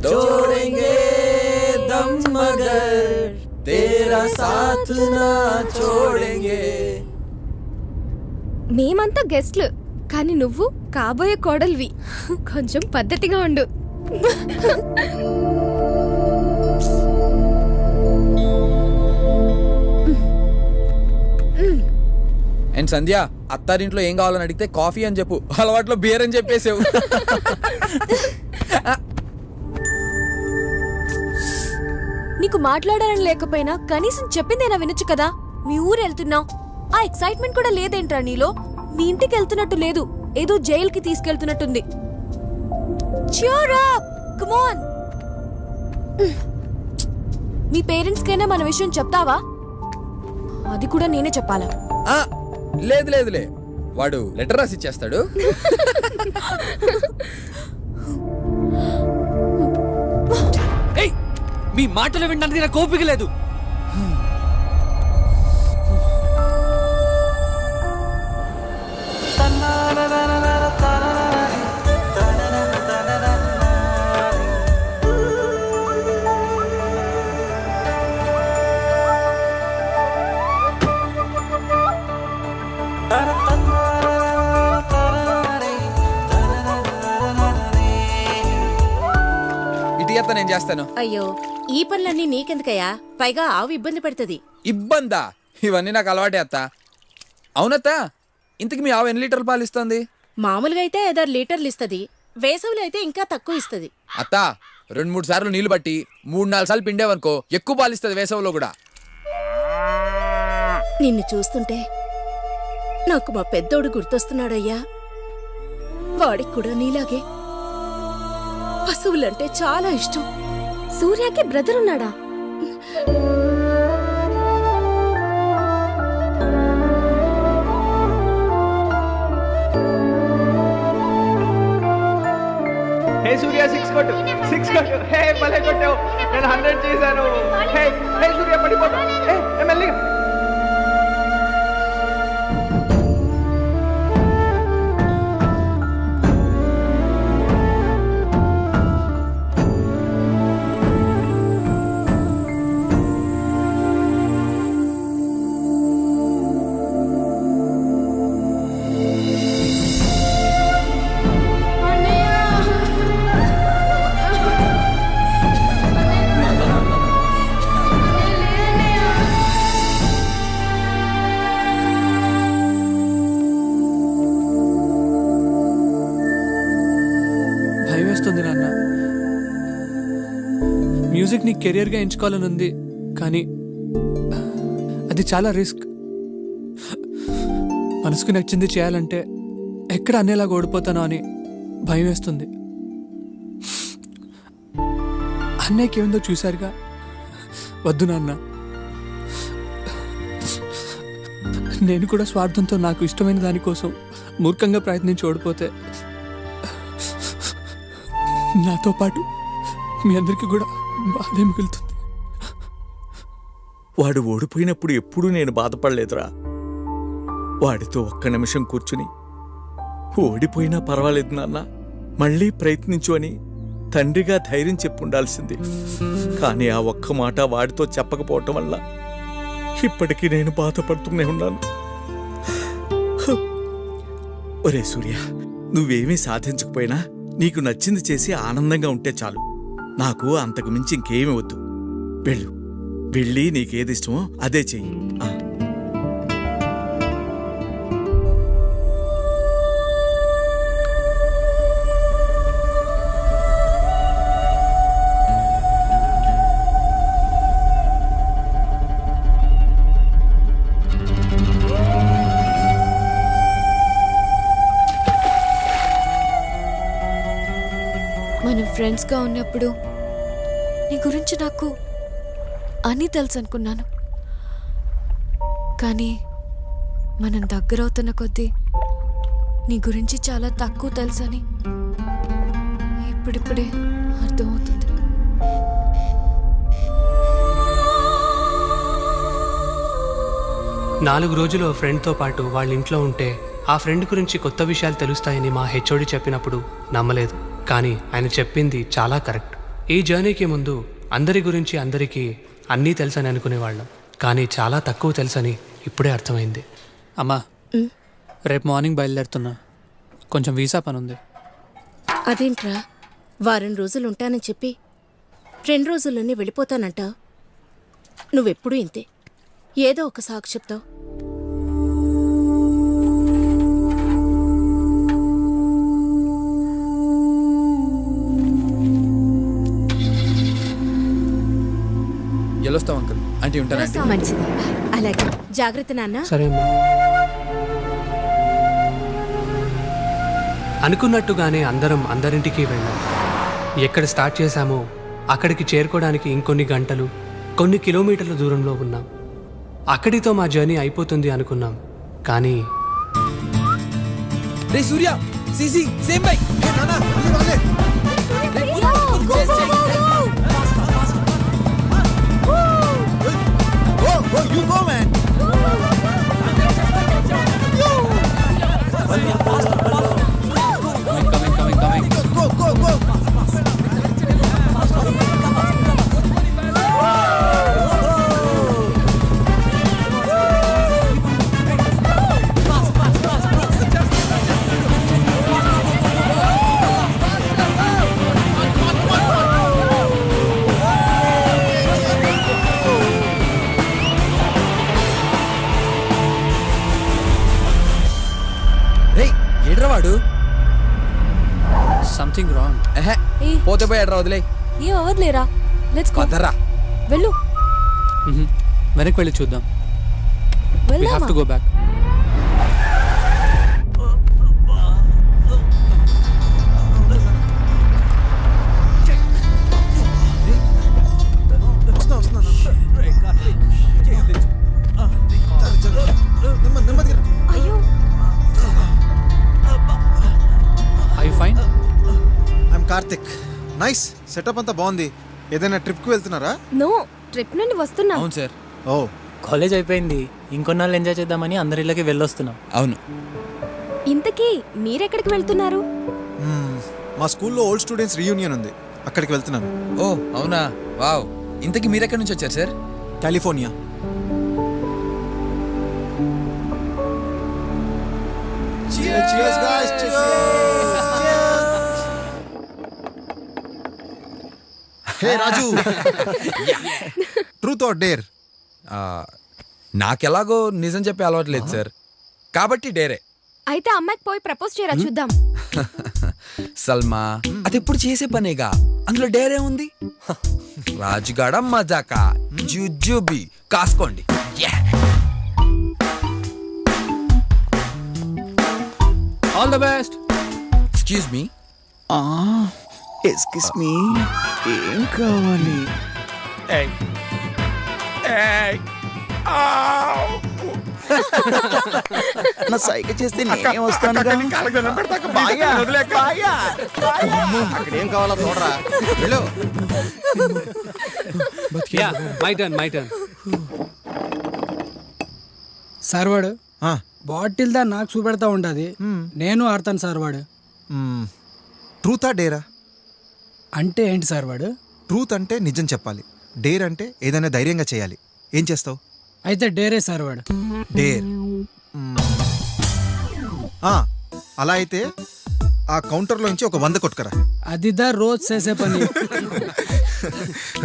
छोड़ेंगे दम मगर तेरा साथ ना छोड़ेंगे. మేమంతా గెస్ట్లు, కానీ నువ్వు కాబోయే కోడల్వి. కొంచెం పద్ధతిగా ఉండు. అండ్ సంధ్య, అత్తారింట్లో ఏం కావాలని అడిగితే కాఫీ అని చెప్పు. అలవాట్లో బియర్ అని చెప్పేసావు. నీకు మాట్లాడాలని లేకపోయినా కనీసం చెప్పిందేనా వినొచ్చు కదా. మీ ఊరు వెళ్తున్నావు, ఆ ఎక్సైట్మెంట్ కూడా లేదేంట్రా నీలో? మీ ఇంటికి వెళ్తున్నట్టు లేదు, ఏదో జైలుకి తీసుకెళ్తున్నట్టుంది. Cheer up! Come on! Me parents కైనా మన విషయం చెప్తావా? అది కూడా నేనే చెప్పాలా? లేదు లేదులే, వాడు లెటర్ రాసి ఇచ్చేస్తాడు. మీ మాటలు వినడానికి నాకు ఓపిక లేదు. నేను చేస్తాను. అయ్యో, ఈ పనులన్నీ నీకెందుకయ్యా? పైగా ఆవు ఇబ్బంది పెడుతుంది. ఇబ్బందా? ఇవన్నీ నాకు అలవాటే అత్త. అవునత్త, ఇంతకు మీ ఆవు ఎన్ని లీటర్లు పాలు ఇస్తుంది? మామూలుగా అయితే 5-6 లీటర్లు ఇస్తుంది. వేసవిలో అయితే ఇంకా తక్కువ ఇస్తుంది. అత్త, 2-3 సార్లు నీళ్లు బట్టి 3-4 సార్లు పిండేవనుకో ఎక్కువ పాలు ఇస్తుంది వేసవిలో కూడా. నిన్ను చూస్తుంటే నాకు మా పెద్దోడు గుర్తొస్తున్నాడయ్యా. వాడికి కూడా నీలాగే పశువులంటే చాలా ఇష్టం. సూర్యకి బ్రదర్ ఉన్నాడా? హే సూర్య 6 కొట్టు 6 కొట్టు. హే భలే కొట్టావు. నేను 100 చేశాను. హే హే సూర్య పడిపోతా. హే మెల్లిగా. మ్యూజిక్ ని కెరియర్గా ఎంచుకోవాలని ఉంది, కానీ అది చాలా రిస్క్. మనసుకు నచ్చింది చేయాలంటే ఎక్కడ అనేలాగా ఓడిపోతానో అని భయం వేస్తుంది. అన్నయ్యకి ఏముందో చూశారుగా. వద్దు నాన్న, నేను కూడా స్వార్థంతో నాకు ఇష్టమైన దానికోసం మూర్ఖంగా ప్రయత్నించి ఓడిపోతే నాతో పాటు మీ అందరికీ కూడా బాధే మిగులుతుంది. వాడు ఓడిపోయినప్పుడు ఎప్పుడూ నేను బాధపడలేదురా. వాడితో ఒక్క నిమిషం కూర్చుని ఓడిపోయినా పర్వాలేదు నాన్న, మళ్ళీ ప్రయత్నించు అని తండ్రిగా ధైర్యం చెప్పుండాల్సింది. కానీ ఆ ఒక్క మాట వాడితో చెప్పకపోవటం వల్ల ఇప్పటికీ నేను బాధపడుతూనే ఉన్నాను. ఒరే సూర్య, నువ్వేమీ సాధించకపోయినా నీకు నచ్చింది చేసి ఆనందంగా ఉంటే చాలు. నాకు అంతకు మించి ఇంకేమీ వద్దు. వెళ్ళు, వెళ్ళి నీకేది ఇష్టమో అదే చెయ్యి. మనం ఫ్రెండ్స్గా ఉన్నప్పుడు నీ గురించి నాకు అన్నీ తెలుసు అనుకున్నాను. కానీ మనం దగ్గరవుతున్న కొద్దీ నీ గురించి చాలా తక్కువ తెలుసని ఇప్పుడిప్పుడే అర్థమవుతుంది. నాలుగు రోజులు ఫ్రెండ్తో పాటు వాళ్ళ ఇంట్లో ఉంటే ఆ ఫ్రెండ్ గురించి కొత్త విషయాలు తెలుస్తాయని మా హెచ్ఓడి చెప్పినప్పుడు నమ్మలేదు. కానీ ఆయన చెప్పింది చాలా కరెక్ట్. ఈ జర్నీకి ముందు అందరి గురించి అందరికీ అన్నీ తెలుసని అనుకునేవాళ్ళం, కానీ చాలా తక్కువ తెలుసని ఇప్పుడే అర్థమైంది. అమ్మా, రేపు మార్నింగ్ బయలుదేరుతున్నా. కొంచెం వీసా పని ఉంది. అదేంట్రా, వారం రోజులు ఉంటానని చెప్పి 2 రోజుల్లోనే వెళ్ళిపోతానంటావు? నువ్వెప్పుడూ ఇంతే, ఏదో ఒక సాకు చెప్తావు. వెళ్ళొస్తాం అంకుల్. ఆంటీ ఉంటానండి. మంచిది, అలాగే. జాగ్రత్త నాన్న. సరే అమ్మా. అనుకున్నట్టుగానే అందరం అందరింటికి వెళ్ళాం. ఎక్కడ స్టార్ట్ చేశామో అక్కడికి చేరుకోవడానికి ఇంకొన్ని గంటలు, కొన్ని కిలోమీటర్ల దూరంలో ఉన్నాం. అక్కడితో మా జర్నీ అయిపోతుంది అనుకున్నాం, కానీ రే సూర్య, సిసి సేమ్ బైక్. ఏ నానా, వాళ్ళే Go, you go, man. Coming. Go. వాడు సంథింగ్ రాంగ్. పోతే పోయి ఎడ్రా, వదిలే. ఏం అవ్వదులేరా, లెట్స్ గో. పదరా, వెళ్ళు. వెనక్కి వెళ్ళి చూద్దాం. We have to go back. అయ్యో Are you fine? I'm Karthik. Nice setup అంతా బాగుంది. ఏదైనా ట్రిప్కి వెళ్తున్నారా? నో, ట్రిప్ నుండి వస్తున్నా. అవును సార్. ఓ, కాలేజ్ అయిపోయింది, ఇంకొన్నాళ్ళు ఎంజాయ్ చేద్దామని అందరి ఇళ్ళకి వెళ్ళొస్తున్నాం. అవును. ఇంతకీ మీరెక్కడికి వెళ్తున్నారు? మా స్కూల్లో ఓల్డ్ స్టూడెంట్స్ రీయూనియన్ ఉంది, అక్కడికి వెళ్తున్నాను. ఓ అవునా, వావ్. ఇంతకీ మీరెక్కడి నుంచి వచ్చారు sir? California. Cheers guys, hey Raju, truth or dare? నాకెలాగో నిజం చెప్పే అలవాటు లేదు సార్, కాబట్టి డేరే. అయితే అమ్మాయికి పోయి ప్రపోజ్ చేయరా చూద్దాం. సల్మా, అది ఎప్పుడు చేసే పనేగా, అందులో డేరే ఉంది. రాజుగాడ మజాకా, జుజుబి కాసుకోండి. All the best. Excuse me. Excuse me, ఏం కావాలి? నా సైగ చేస్తే నేనే వస్తాను. అక్కడేం కావాలో చూడరా. వెళ్ళు. My turn. సార్ వాడు బాటిల్ దా నాకు చూపెడతా ఉండదు, నేను ఆడతాను సార్ వాడు. ట్రూతా డేరా? అంటే ఏంటి సార్ వాడు? ట్రూత్ అంటే నిజం చెప్పాలి, డేర్ అంటే ఏదైనా ధైర్యంగా చేయాలి. ఏం చేస్తావు? అయితే డేరే సార్ వాడు. డేర్. అలా అయితే ఆ కౌంటర్లో నుంచి ఒక 100 కొట్టుకరా. అదిదా రోజు చేసే పని.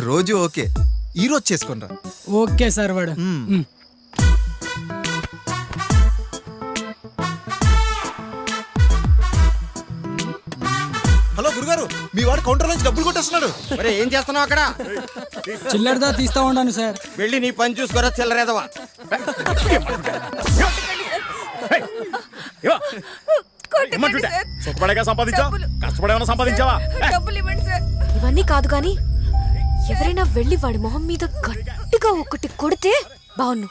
రోజు ఓకే, ఈరోజు చేసుకోనరా. ఓకే సార్ వాడు. హలో గురుగారు, మీ వాడు కౌంటర్ నుంచి డబ్బులు కొట్టేస్తున్నాడు. మరి ఏం చేస్తున్నావు అక్కడ? చిల్లరదా తీస్తా ఉన్నాను సార్. వెళ్ళి నీ పని చూసుకోరా చిల్లరేదవా. ఇవన్నీ కాదు కానీ ఎవరైనా వెళ్ళి వాడి మొహం మీద గట్టిగా ఒకటి కొడితే బాగున్ను.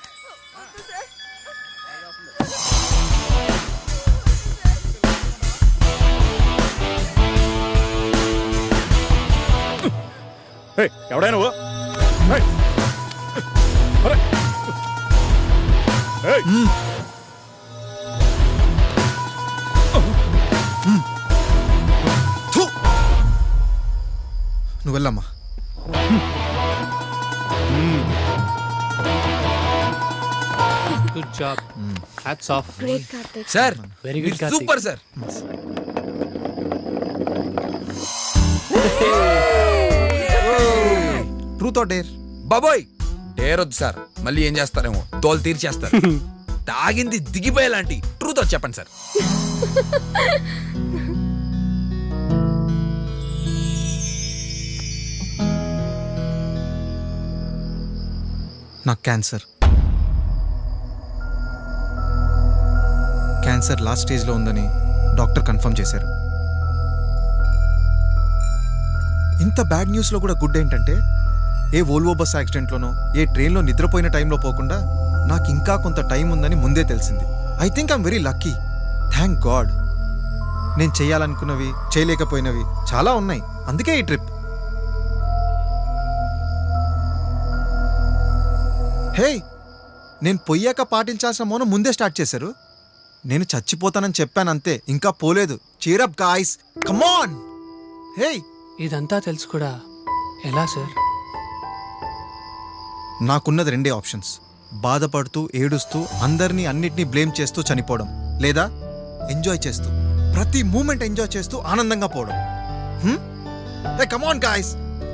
ఎవడా నువ్వు? నువ్వు వెళ్ళమ్మా. Good job. Hats off. Great Karthik. Sir very good. Super sir. Truth or dare? బాబోయ్, డేర్ వద్దు సార్, మళ్ళీ ఏం చేస్తారేమో, తోలు తీర్చేస్తారు. తాగింది దిగిపోయేలాంటి ట్రూత్ వచ్చి చెప్పండి సార్. నాకు క్యాన్సర్ లాస్ట్ స్టేజ్లో ఉందని డాక్టర్ కన్ఫర్మ్ చేశారు. ఇంత బ్యాడ్ న్యూస్లో కూడా గుడ్ ఏంటంటే, ఏ వోల్వో బస్ యాక్సిడెంట్లోనో ఏ ట్రైన్లో నిద్రపోయిన టైంలో పోకుండా నాకు ఇంకా కొంత టైం ఉందని ముందే తెలిసింది. I think I'm very lucky. Thank God. నేను చేయాలనుకున్నవి చేయలేకపోయినవి చాలా ఉన్నాయి, అందుకే ఈ ట్రిప్. హే, నేను పొయ్యాక పాటించాల్సిన మౌనం ముందే స్టార్ట్ చేశారు. నేను చచ్చిపోతానని చెప్పాను అంతే, ఇంకా పోలేదు. Cheer up guys, come on. Hey, ఇదంతా తెలుసు కూడా ఎలా సార్? నాకున్నది రెండే ఆప్షన్స్. బాధపడుతూ ఏడుస్తూ అందరినీ అన్నిటినీ బ్లేమ్ చేస్తూ చనిపోవడం, లేదా ఎంజాయ్ చేస్తూ ప్రతి మూమెంట్ ఎంజాయ్ చేస్తూ ఆనందంగా పోవడం. Hey come on guys,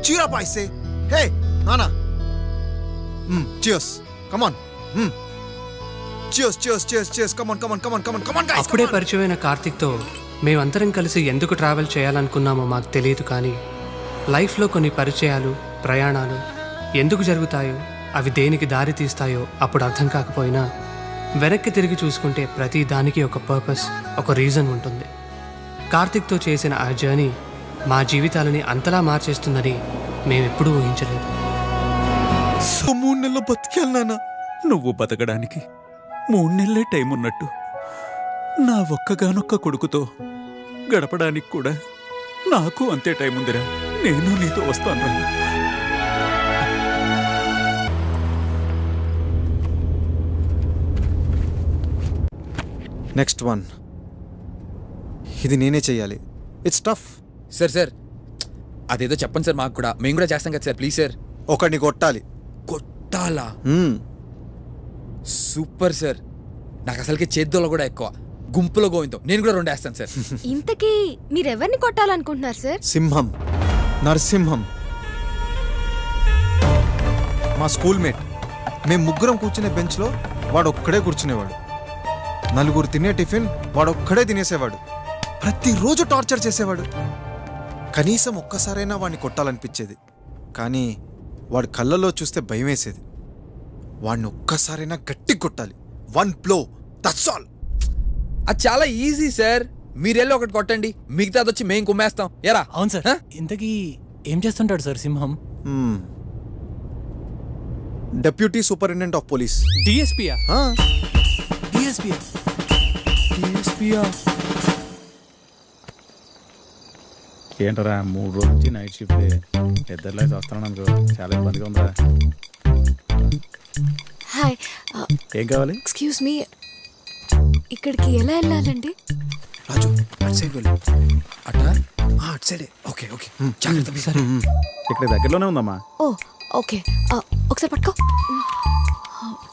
cheer up I say. Hey నానా, cheers, come on. cheers, come on guys. అప్పుడే పరిచయమైన కార్తిక్తో మేమందరం కలిసి ఎందుకు ట్రావెల్ చేయాలనుకున్నామో మాకు తెలియదు, కానీ లైఫ్లో కొన్ని పరిచయాలు, ప్రయాణాలు ఎందుకు జరుగుతాయో, అవి దేనికి దారి తీస్తాయో అప్పుడు అర్థం కాకపోయినా వెనక్కి తిరిగి చూసుకుంటే ప్రతి దానికి ఒక పర్పస్, ఒక రీజన్ ఉంటుంది. కార్తిక్తో చేసిన ఆ జర్నీ మా జీవితాలని అంతలా మార్చేస్తుందని మేమెప్పుడూ ఊహించలేదు. 3 నెలలు బతికాను నాన్న. నువ్వు బతకడానికి 3 నెలలే టైం ఉన్నట్టు నా ఒక్కగానొక్క కొడుకుతో గడపడానికి కూడా నాకు అంతే టైం ఉందిరా. నేను నీతో వస్తాను. Next one. ఇది నేనే చెయ్యాలి. It's tough. సార్ అదేదో చెప్పండి సార్, మాకు కూడా, మేము కూడా చేస్తాం కదా సార్. Please sir. ఒకడిని కొట్టాలి. కొట్టాలా? Super sir. నాకు అసలుకి చేద్దోళ్ళు కూడా ఎక్కువ. గుంపులో గోవిందో నేను కూడా 2 వేస్తాను సార్. ఇంతకీ మీరెవరిని కొట్టాలనుకుంటున్నారు సార్? సింహం, నరసింహం, మా స్కూల్ మేట్. మేము ముగ్గురం కూర్చునే బెంచ్లో వాడు ఒక్కడే కూర్చునేవాడు. 4 తినే టిఫిన్ వాడు ఒక్కడే తినేసేవాడు. ప్రతిరోజు టార్చర్ చేసేవాడు. కనీసం ఒక్కసారైనా వాడిని కొట్టాలనిపించేది, కానీ వాడి కళ్ళలో చూస్తే భయం వేసేది. వాడిని ఒక్కసారైనా గట్టిగా కొట్టాలి. 1 blow, దట్స్ ఆల్. అది చాలా ఈజీ సార్. మీరెళ్ళి ఒకటి కొట్టండి, మిగతాది వచ్చి మేము కుమ్మేస్తాం. ఎరా? అవును సార్. ఇంతకీ ఏం చేస్తుంటాడు sir Simham? Deputy superintendent of police. డిఎస్పీయా? ఏంటరా 3 రోజుల నుంచి నైట్ షిఫ్ట్ ఇద్దరులేసి వస్తున్నాను అనుకో, చాలా ఇబ్బందిగా ఉందా? హాయ్. ఏం కావాలి? ఎక్స్క్యూజ్ మీ, ఇక్కడికి ఎలా వెళ్ళాలండి? రాజు అటు సైడ్ వెళ్ళు. అటా? అటు సైడే. ఓకే జాగ్రత్త. సరే, ఇక్కడ దగ్గరలోనే ఉందమ్మా. ఓ ఓకే, ఒకసారి పట్టుకో.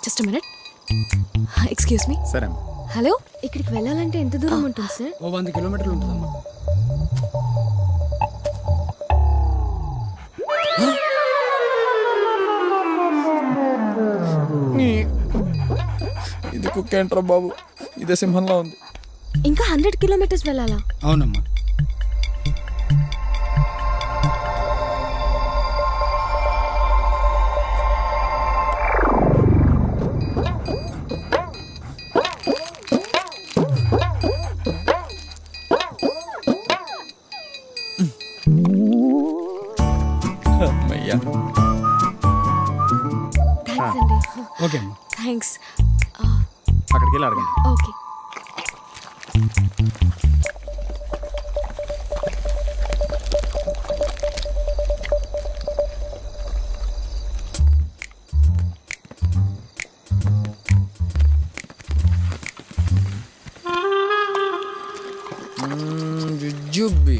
Just minute. Excuse me. సరే. హలో, ఇక్కడికి వెళ్ళాలంటే ఎంత దూరం ఉంటుంది సార్? 100 కిలోమీటర్లు ఉంటుందమ్మా. ఇది కుక్క ఏంట్రా బాబు, ఇదే సింహంలో ఉంది. ఇంకా 100 కిలోమీటర్స్ వెళ్ళాలా? అవునమ్మా. థ్యాంక్స్ అండి. ఓకే అమ్మా. థ్యాంక్స్. అక్కడికి వెళ్ళి అడగండి. ఓకే. జుబ్బి.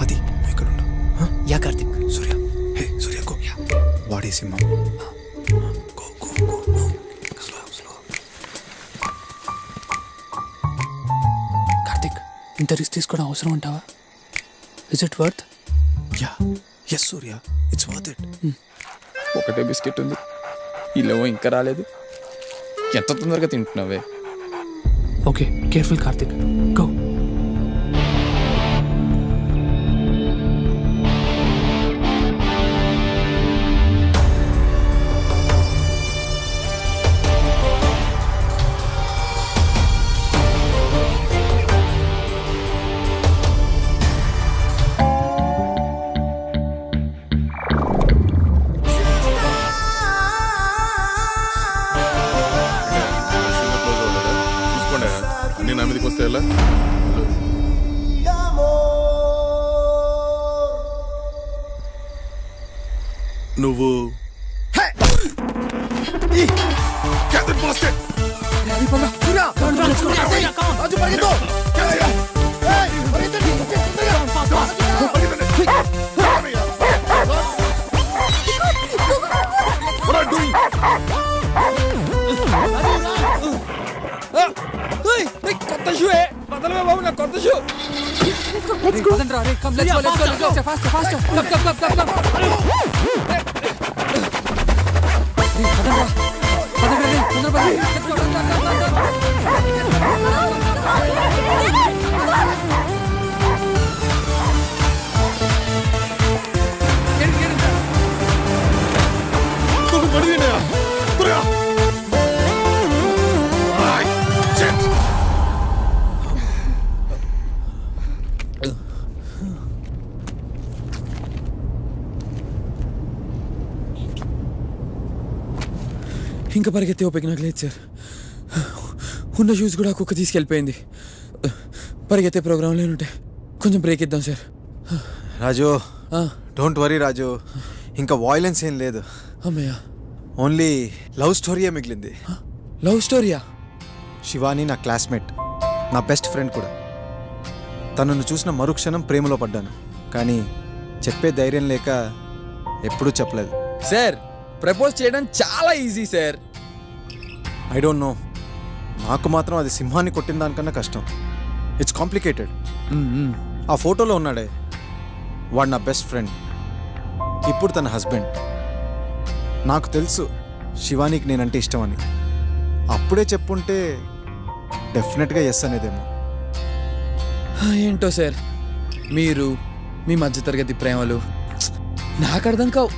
అది ఇక్కడ yeah Karthik. Surya, hey Surya go. వాడే సింహం. కార్తిక్, ఇంత రిస్క్ తీసుకోవడం అవసరం ఉంటావా? Is it worth? Yeah yes Surya, it's worth it. ఒకటే బిస్కెట్ ఉంది, ఇల్లేమో ఇంకా రాలేదు. ఎంత తొందరగా తింటున్నావే? Okay, careful Karthik. గో. అన్ని నా మీదకి వస్తే ఎలా? నువ్వు కొత్త షూ బదలవే బాబు, నా కొత్త shoe. Let's go. Come, let's go. Faster. ఇంకా పరిగెత్తే ఓపిక నాకు లేదు సార్. ఉన్న షూస్ కూడా కుక్క తీసుకెళ్ళిపోయింది. పరిగెత్తే ప్రోగ్రాం లేనుంటే కొంచెం బ్రేక్ ఇద్దాం సార్. రాజు డోంట్ వరీ రాజు, ఇంకా వాయిలెన్స్ ఏం లేదు. అమ్మయ్య, ఓన్లీ లవ్ స్టోరీయే మిగిలింది. లవ్ స్టోరీయా? శివాని నా క్లాస్మేట్, నా బెస్ట్ ఫ్రెండ్ కూడా. తనను చూసిన మరుక్షణం ప్రేమలో పడ్డాను, కానీ చెప్పే ధైర్యం లేక ఎప్పుడూ చెప్పలేదు. సార్, ప్రపోజ్ చేయడం చాలా easy sir. I don't know, నాకు మాత్రం అది సింహాన్ని కొట్టిన దానికన్నా కష్టం. It's complicated. ఆ ఫోటోలో ఉన్నాడే వాడు నా బెస్ట్ ఫ్రెండ్, ఇప్పుడు తన హస్బెండ్. నాకు తెలుసు శివానికి నేనంటే ఇష్టమని. అప్పుడే చెప్పుంటే డెఫినెట్గా ఎస్ అనేదేమో. ఏంటో సార్, మీరు మీ మధ్యతరగతి ప్రేమలు నాకు అర్థం కావు.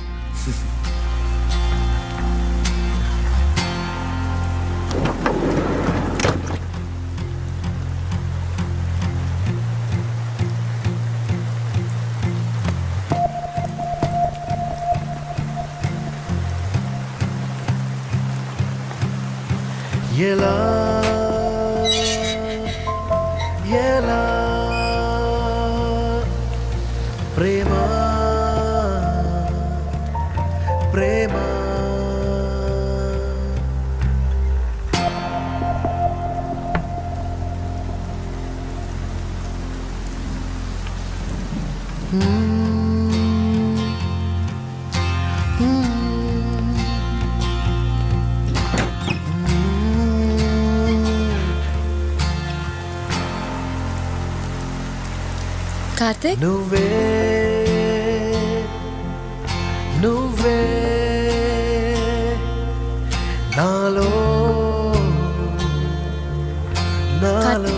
ఎలా ఎలా ప్రేమ ప్రేమ కార్తిక్, నువ్వే నువ్వే నాలో నాలో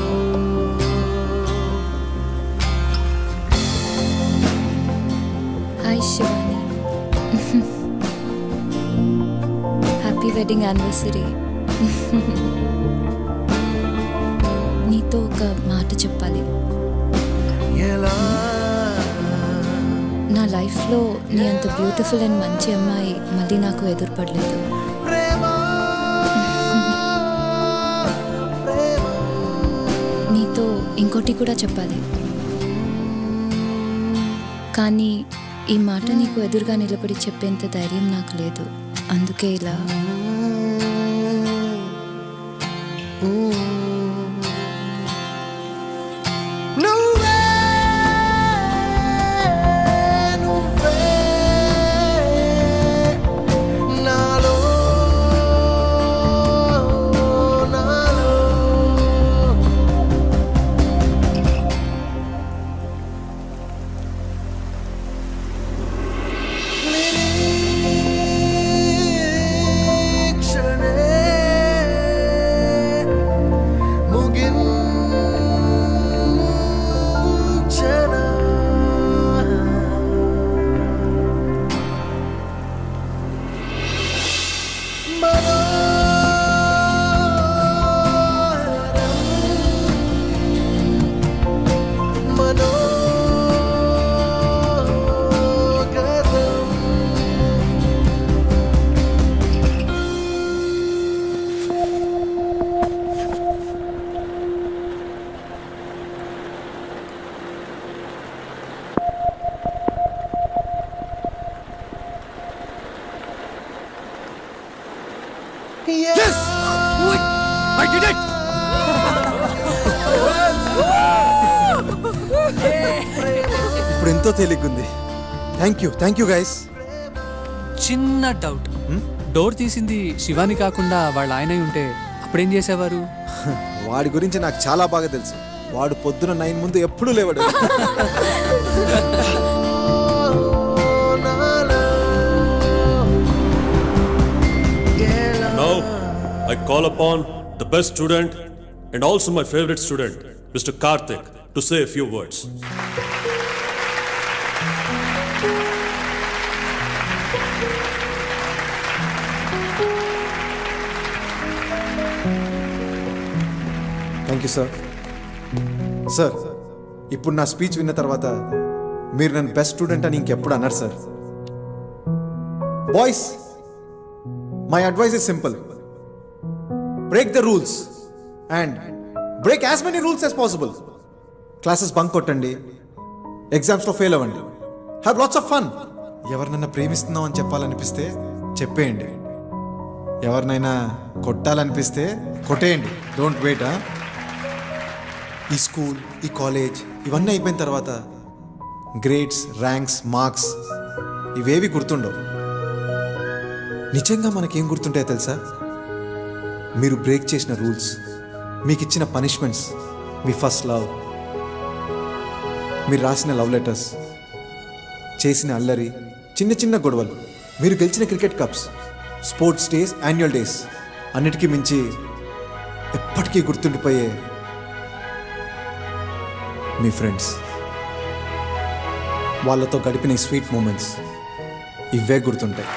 hi Shivani. Happy wedding anniversary. నీతో ఒక మాట చెప్పాలి. నా లైఫ్లో నీ అంత బ్యూటిఫుల్ అండ్ మంచి అమ్మాయి మళ్ళీ నాకు ఎదురుపడలేదు. నీతో ఇంకోటి కూడా చెప్పాలి, కానీ ఈ మాట నీకు ఎదురుగా నిలబడి చెప్పేంత ధైర్యం నాకు లేదు. అందుకే ఇలా Yes! Wait! I did it! ఇప్పుడు ఎంతో తేలిగ్గుంది. Thank you guys. చిన్న డౌట్, డోర్ తీసింది శివాని కాకుండా వాళ్ళ ఆయన ఉంటే అప్పుడేం చేసేవారు? వాడి గురించి నాకు చాలా బాగా తెలుసు. వాడు పొద్దున 9 ముందు ఎప్పుడూ లేవాడు. Now, I call upon the best student and also my favorite student, Mr. Karthik, to say a few words. Thank you sir. Sir, ఇప్పుడు నా స్పీచ్ విన్న తర్వాత మీరు నన్ను బెస్ట్ స్టూడెంట్ అని ఇంకెప్పుడు అన్నారు sir. Boys, my advice is simple. Break the rules and break as many rules as possible. Classes bunk కొట్టండి, ఎగ్జామ్స్లో ఫెయిల్ అవ్వండి, హ్యావ్ లాట్స్ ఆఫ్ ఫన్. ఎవరినైనా ప్రేమిస్తున్నాం అని చెప్పాలనిపిస్తే చెప్పేయండి, ఎవరినైనా కొట్టాలనిపిస్తే కొట్టేయండి. Don't wait. ఈ స్కూల్, ఈ కాలేజ్ ఇవన్నీ అయిపోయిన తర్వాత గ్రేడ్స్, ర్యాంక్స్, మార్క్స్ ఇవేవి గుర్తుండవు. నిజంగా మనకేం గుర్తుంటాయో తెలుసా? మీరు బ్రేక్ చేసిన రూల్స్, మీకు ఇచ్చిన పనిష్మెంట్స్, మీ ఫస్ట్ లవ్, మీరు రాసిన లవ్ లెటర్స్, చేసిన అల్లరి, చిన్న చిన్న గొడవలు, మీరు గెలిచిన cricket cups, sports days, annual days, అన్నిటికీ మించి ఎప్పటికీ గుర్తుండిపోయే మీ ఫ్రెండ్స్, వాళ్ళతో గడిపిన ఈ స్వీట్ మూమెంట్స్ ఇవే గుర్తుంటాయి.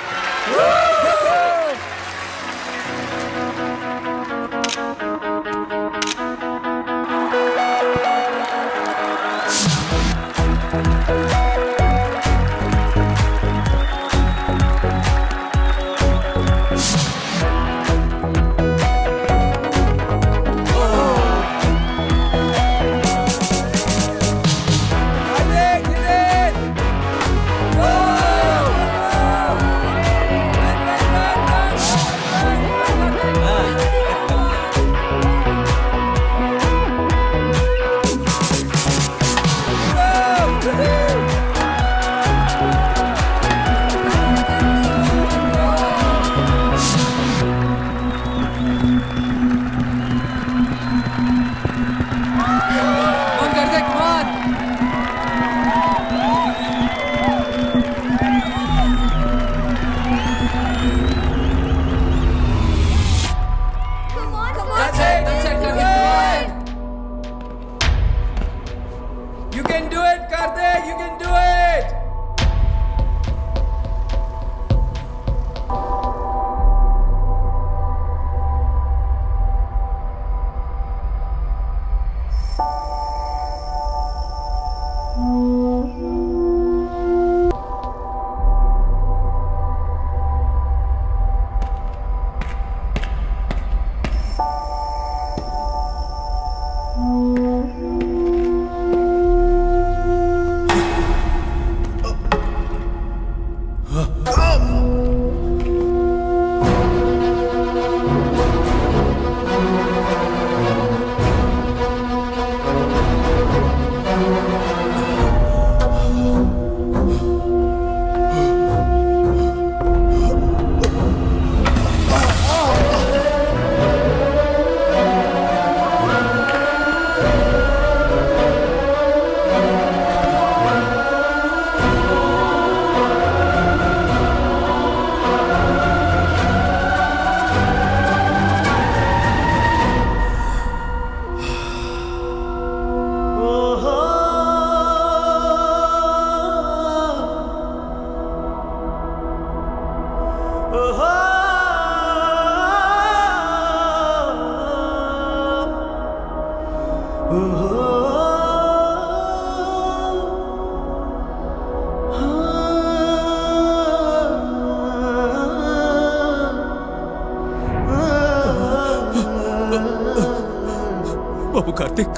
బాబు కార్తిక్,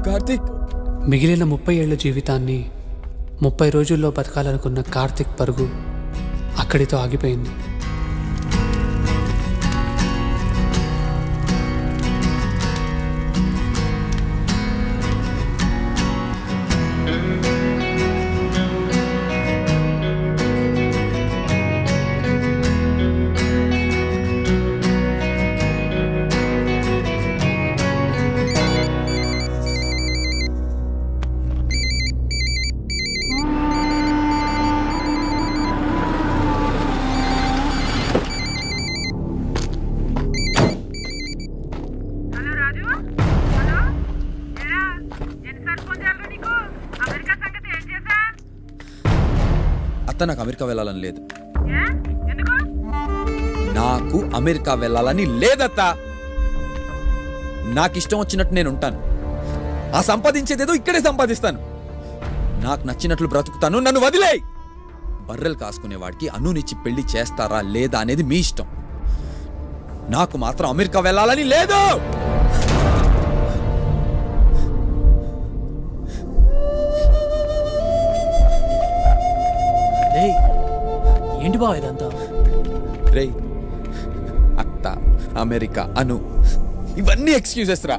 కార్తిక్ మిగిలిన 30 ఏళ్ల జీవితాన్ని 30 రోజుల్లో బతకాలనుకున్న కార్తిక్ పరుగు అక్కడితో ఆగిపోయింది. నాకు అమెరికా వెళ్ళాలని లేదు. నాకు అమెరికా వెళ్ళాలని లేదత్తా. నాకు ఇష్టం వచ్చినట్టు నేను ఉంటాను. ఆ సంపాదించేదేదో ఇక్కడే సంపాదిస్తాను. నాకు నచ్చినట్లు బ్రతుకుతాను. నన్ను వదిలేయ్. బర్రెలు కాసుకునేవాడికి అనునిచ్చి పెళ్లి చేస్తారా లేదా అనేది మీ ఇష్టం. నాకు మాత్రం అమెరికా వెళ్ళాలని లేదు. ఏంటి బావ ఇదంతా? రే, అత్త, అమెరికా, అను ఇవన్నీ ఎక్స్క్యూజెస్ రా.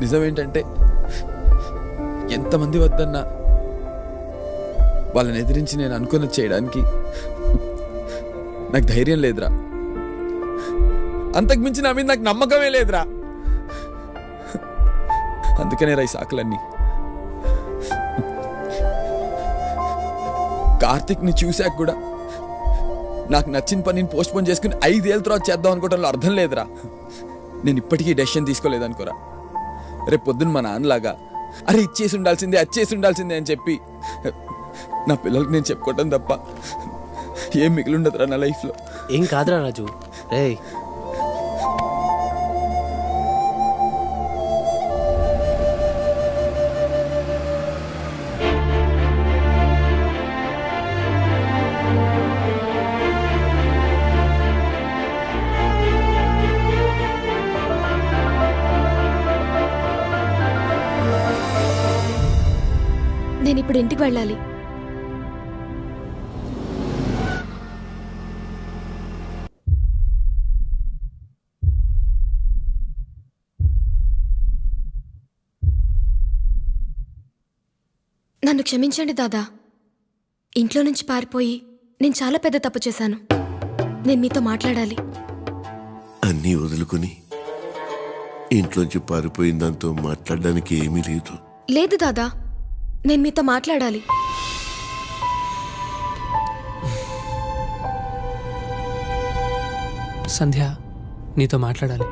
నిజమేంటంటే ఎంతమంది వద్దన్నా వాళ్ళని ఎదిరించి నేను అనుకున్నది చేయడానికి నాకు ధైర్యం లేదురా. అంతకుమించి నా మీద నాకు నమ్మకమే లేదురా. అందుకనే రా ఈ సాకులన్నీ. కార్తిక్ని చూశాక కూడా నాకు నచ్చిన పనిని పోస్ట్ పోన్ చేసుకుని 5 ఏళ్ళ తర్వాత చేద్దాం అనుకోవడంలో అర్థం లేదురా. నేను ఇప్పటికీ డెసిషన్ తీసుకోలేదనుకోరా. రేపు పొద్దున్న మా నాన్నలాగా అరే ఇచ్చేసి ఉండాల్సిందే, అచ్చేసి ఉండాల్సిందే అని చెప్పి నా పిల్లలకి నేను చెప్పుకోవటం తప్ప ఏం మిగిలిండదురా నా లైఫ్లో. ఏం కాదురా రాజు. రే నేను ఇప్పుడు ఇంటికి వెళ్ళాలి. నన్ను క్షమించండి దాదా. ఇంట్లో నుంచి పారిపోయి నేను చాలా పెద్ద తప్పు చేశాను. నేను మీతో మాట్లాడాలి. అన్నీ వదులుకుని ఇంట్లోంచి పారిపోయిన దాంతో మాట్లాడడానికి ఏమీ లేదు. లేదు దాదా, నేను మీతో మాట్లాడాలి. సంధ్య, నీతో మాట్లాడాలి.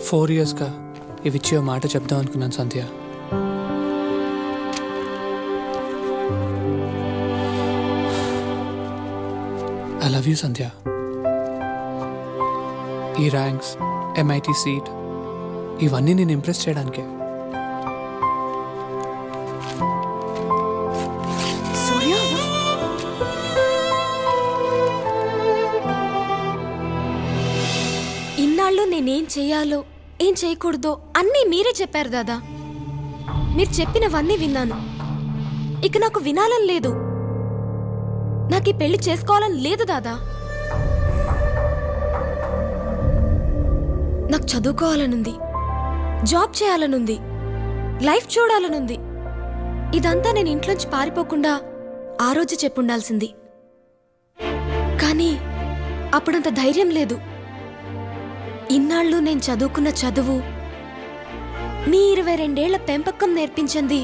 ఫోర్ ఇయర్స్గా ఇవి ఇచ్చే మాట చెప్దాం అనుకున్నాను సంధ్య. ఐ లవ్ యూ సంధ్య. ఈ ర్యాంక్స్, MIT సీట్ ఇవన్నీ నేను ఇంప్రెస్ చేయడానికే. ఇన్నాళ్ళు నేనేం చెయ్యాలో ఏం చేయకూడదో అన్నీ మీరే చెప్పారు దాదా. మీరు చెప్పినవన్నీ విన్నాను. ఇక నాకు వినాలని లేదు. నాకు ఈ పెళ్లి చేసుకోవాలని లేదు దాదా. నాకు చదువుకోవాలనుంది, జాబ్ చేయాలనుంది, లైఫ్ చూడాలనుంది. ఇదంతా నేను ఇంట్లోంచి పారిపోకుండా ఆ రోజు చెప్పుండాల్సింది. కానీ అప్పుడంత ధైర్యం లేదు. ఇన్నాళ్ళు నేను చదువుకున్న చదువు, మీ 22 ఏళ్ల పెంపకం నేర్పించింది.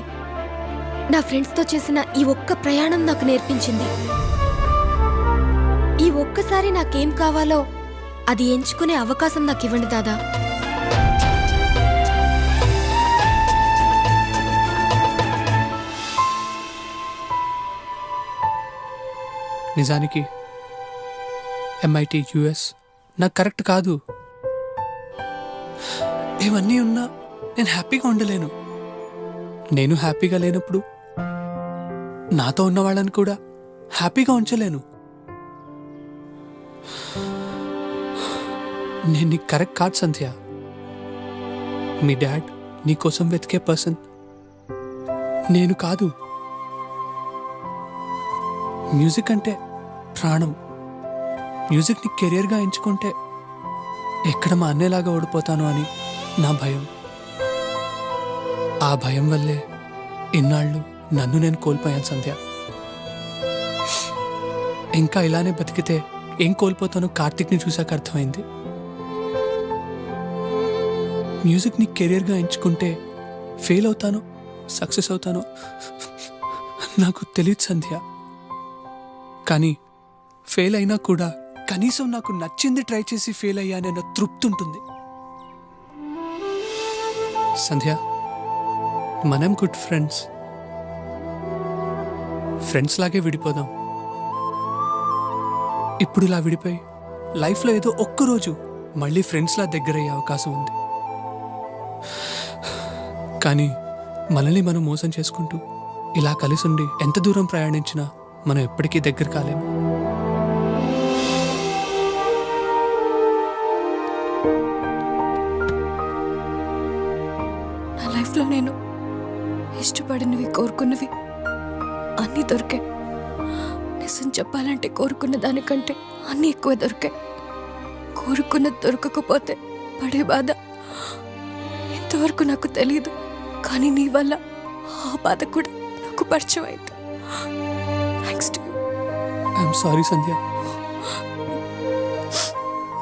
నా ఫ్రెండ్స్తో చేసిన ఈ ఒక్క ప్రయాణం నాకు నేర్పించింది. ఈ ఒక్కసారి నాకేం కావాలో అది ఎంచుకునే అవకాశం నాకు ఇవ్వండి దాదా. నిజానికి MIT US నాకు కరెక్ట్ కాదు. ఇవన్నీ ఉన్నా నేను హ్యాపీగా ఉండలేను. నేను హ్యాపీగా లేనప్పుడు నాతో ఉన్న వాళ్ళని కూడా హ్యాపీగా ఉంచలేను. నేను నీకు కరెక్ట్ కాదు సంధ్య. మీ డాడ్ నీ కోసం వెతికే పర్సన్ నేను కాదు. మ్యూజిక్ అంటే ప్రాణం. మ్యూజిక్ని కెరియర్గా ఎంచుకుంటే ఎక్కడ మా అన్నేలాగా ఓడిపోతాను అని నా భయం. ఆ భయం వల్లే ఇన్నాళ్ళు నన్ను నేను కోల్పోయాను సంధ్య. ఇంకా ఇలానే బతికితే ఏం కోల్పోతానో కార్తిక్ని చూశాక అర్థమైంది. మ్యూజిక్ని కెరియర్గా ఎంచుకుంటే ఫెయిల్ అవుతానో సక్సెస్ అవుతానో నాకు తెలియదు సంధ్య. కానీ ఫెయిల్ అయినా కూడా కనీసం నాకు నచ్చింది ట్రై చేసి ఫెయిల్ అయ్యానన్న తృప్తి ఉంటుంది. సంధ్య, మనం గుడ్ ఫ్రెండ్స్. ఫ్రెండ్స్ లాగే విడిపోదాం. ఇప్పుడు ఇలా విడిపోయి లైఫ్లో ఏదో ఒక్కరోజు మళ్ళీ ఫ్రెండ్స్లా దగ్గరయ్యే అవకాశం ఉంది. కానీ మనల్ని మనం మోసం చేసుకుంటూ ఇలా కలిసి ఉండి ఎంత దూరం ప్రయాణించినా మనం ఎప్పటికీ దగ్గర కాలేము. నా లైఫ్లో నేను ఇష్టపడినవి కోరుకున్నవి అన్నీ దొరికాయి. నిజం చెప్పాలంటే కోరుకున్న దానికంటే అన్నీ ఎక్కువ దొరికాయి. కోరుకున్నది దొరకకపోతే పడే బాధ ఇంతవరకు నాకు తెలియదు. కానీ నీ వల్ల ఆ బాధ కూడా నాకు పరిచయం అయింది. Thanks to you. I'm sorry Sandhya.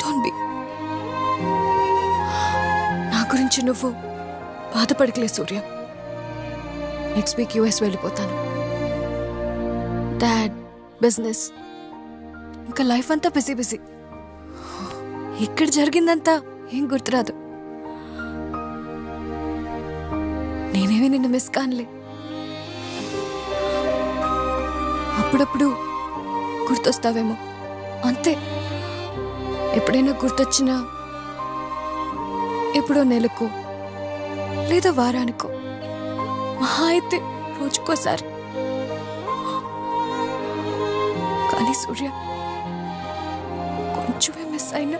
Don't be. నా గురించి నువ్వు బాధపడకలే సూర్య. నెక్స్ట్ వీక్ యూఎస్ వెళ్ళిపోతాను. డాడ్, బిజినెస్, ఇంకా లైఫ్ అంతా బిజీ బిజీ. ఇక్కడ జరిగిందంతా ఏం గుర్తురాదు. నేనేమి నిన్ను మిస్ కానులే. అప్పుడప్పుడు గుర్తొస్తావేమో అంతే. ఎప్పుడైనా గుర్తొచ్చినా ఎప్పుడో నెలకో లేదా వారానికో, మహా అయితే రోజుకోసారి. కానీ సూర్య, కొంచెమే మిస్ అయినా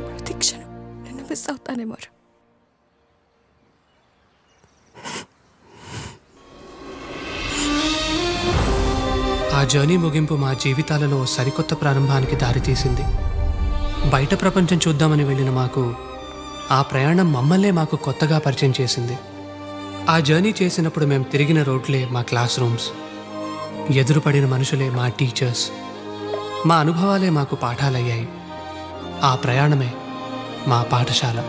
ప్రతి క్షణం నిన్ను మిస్ అవుతానేమో. ఆ జర్నీ ముగింపు మా జీవితాలలో సరికొత్త ప్రారంభానికి దారితీసింది. బయట ప్రపంచం చూద్దామని వెళ్ళిన మాకు ఆ ప్రయాణం మమ్మల్నే మాకు కొత్తగా పరిచయం చేసింది. ఆ జర్నీ చేసినప్పుడు మేము తిరిగిన రోడ్లే మా క్లాస్ రూమ్స్, ఎదురుపడిన మనుషులే మా టీచర్స్, మా అనుభవాలే మాకు పాఠాలయ్యాయి. ఆ ప్రయాణమే మా పాఠశాల.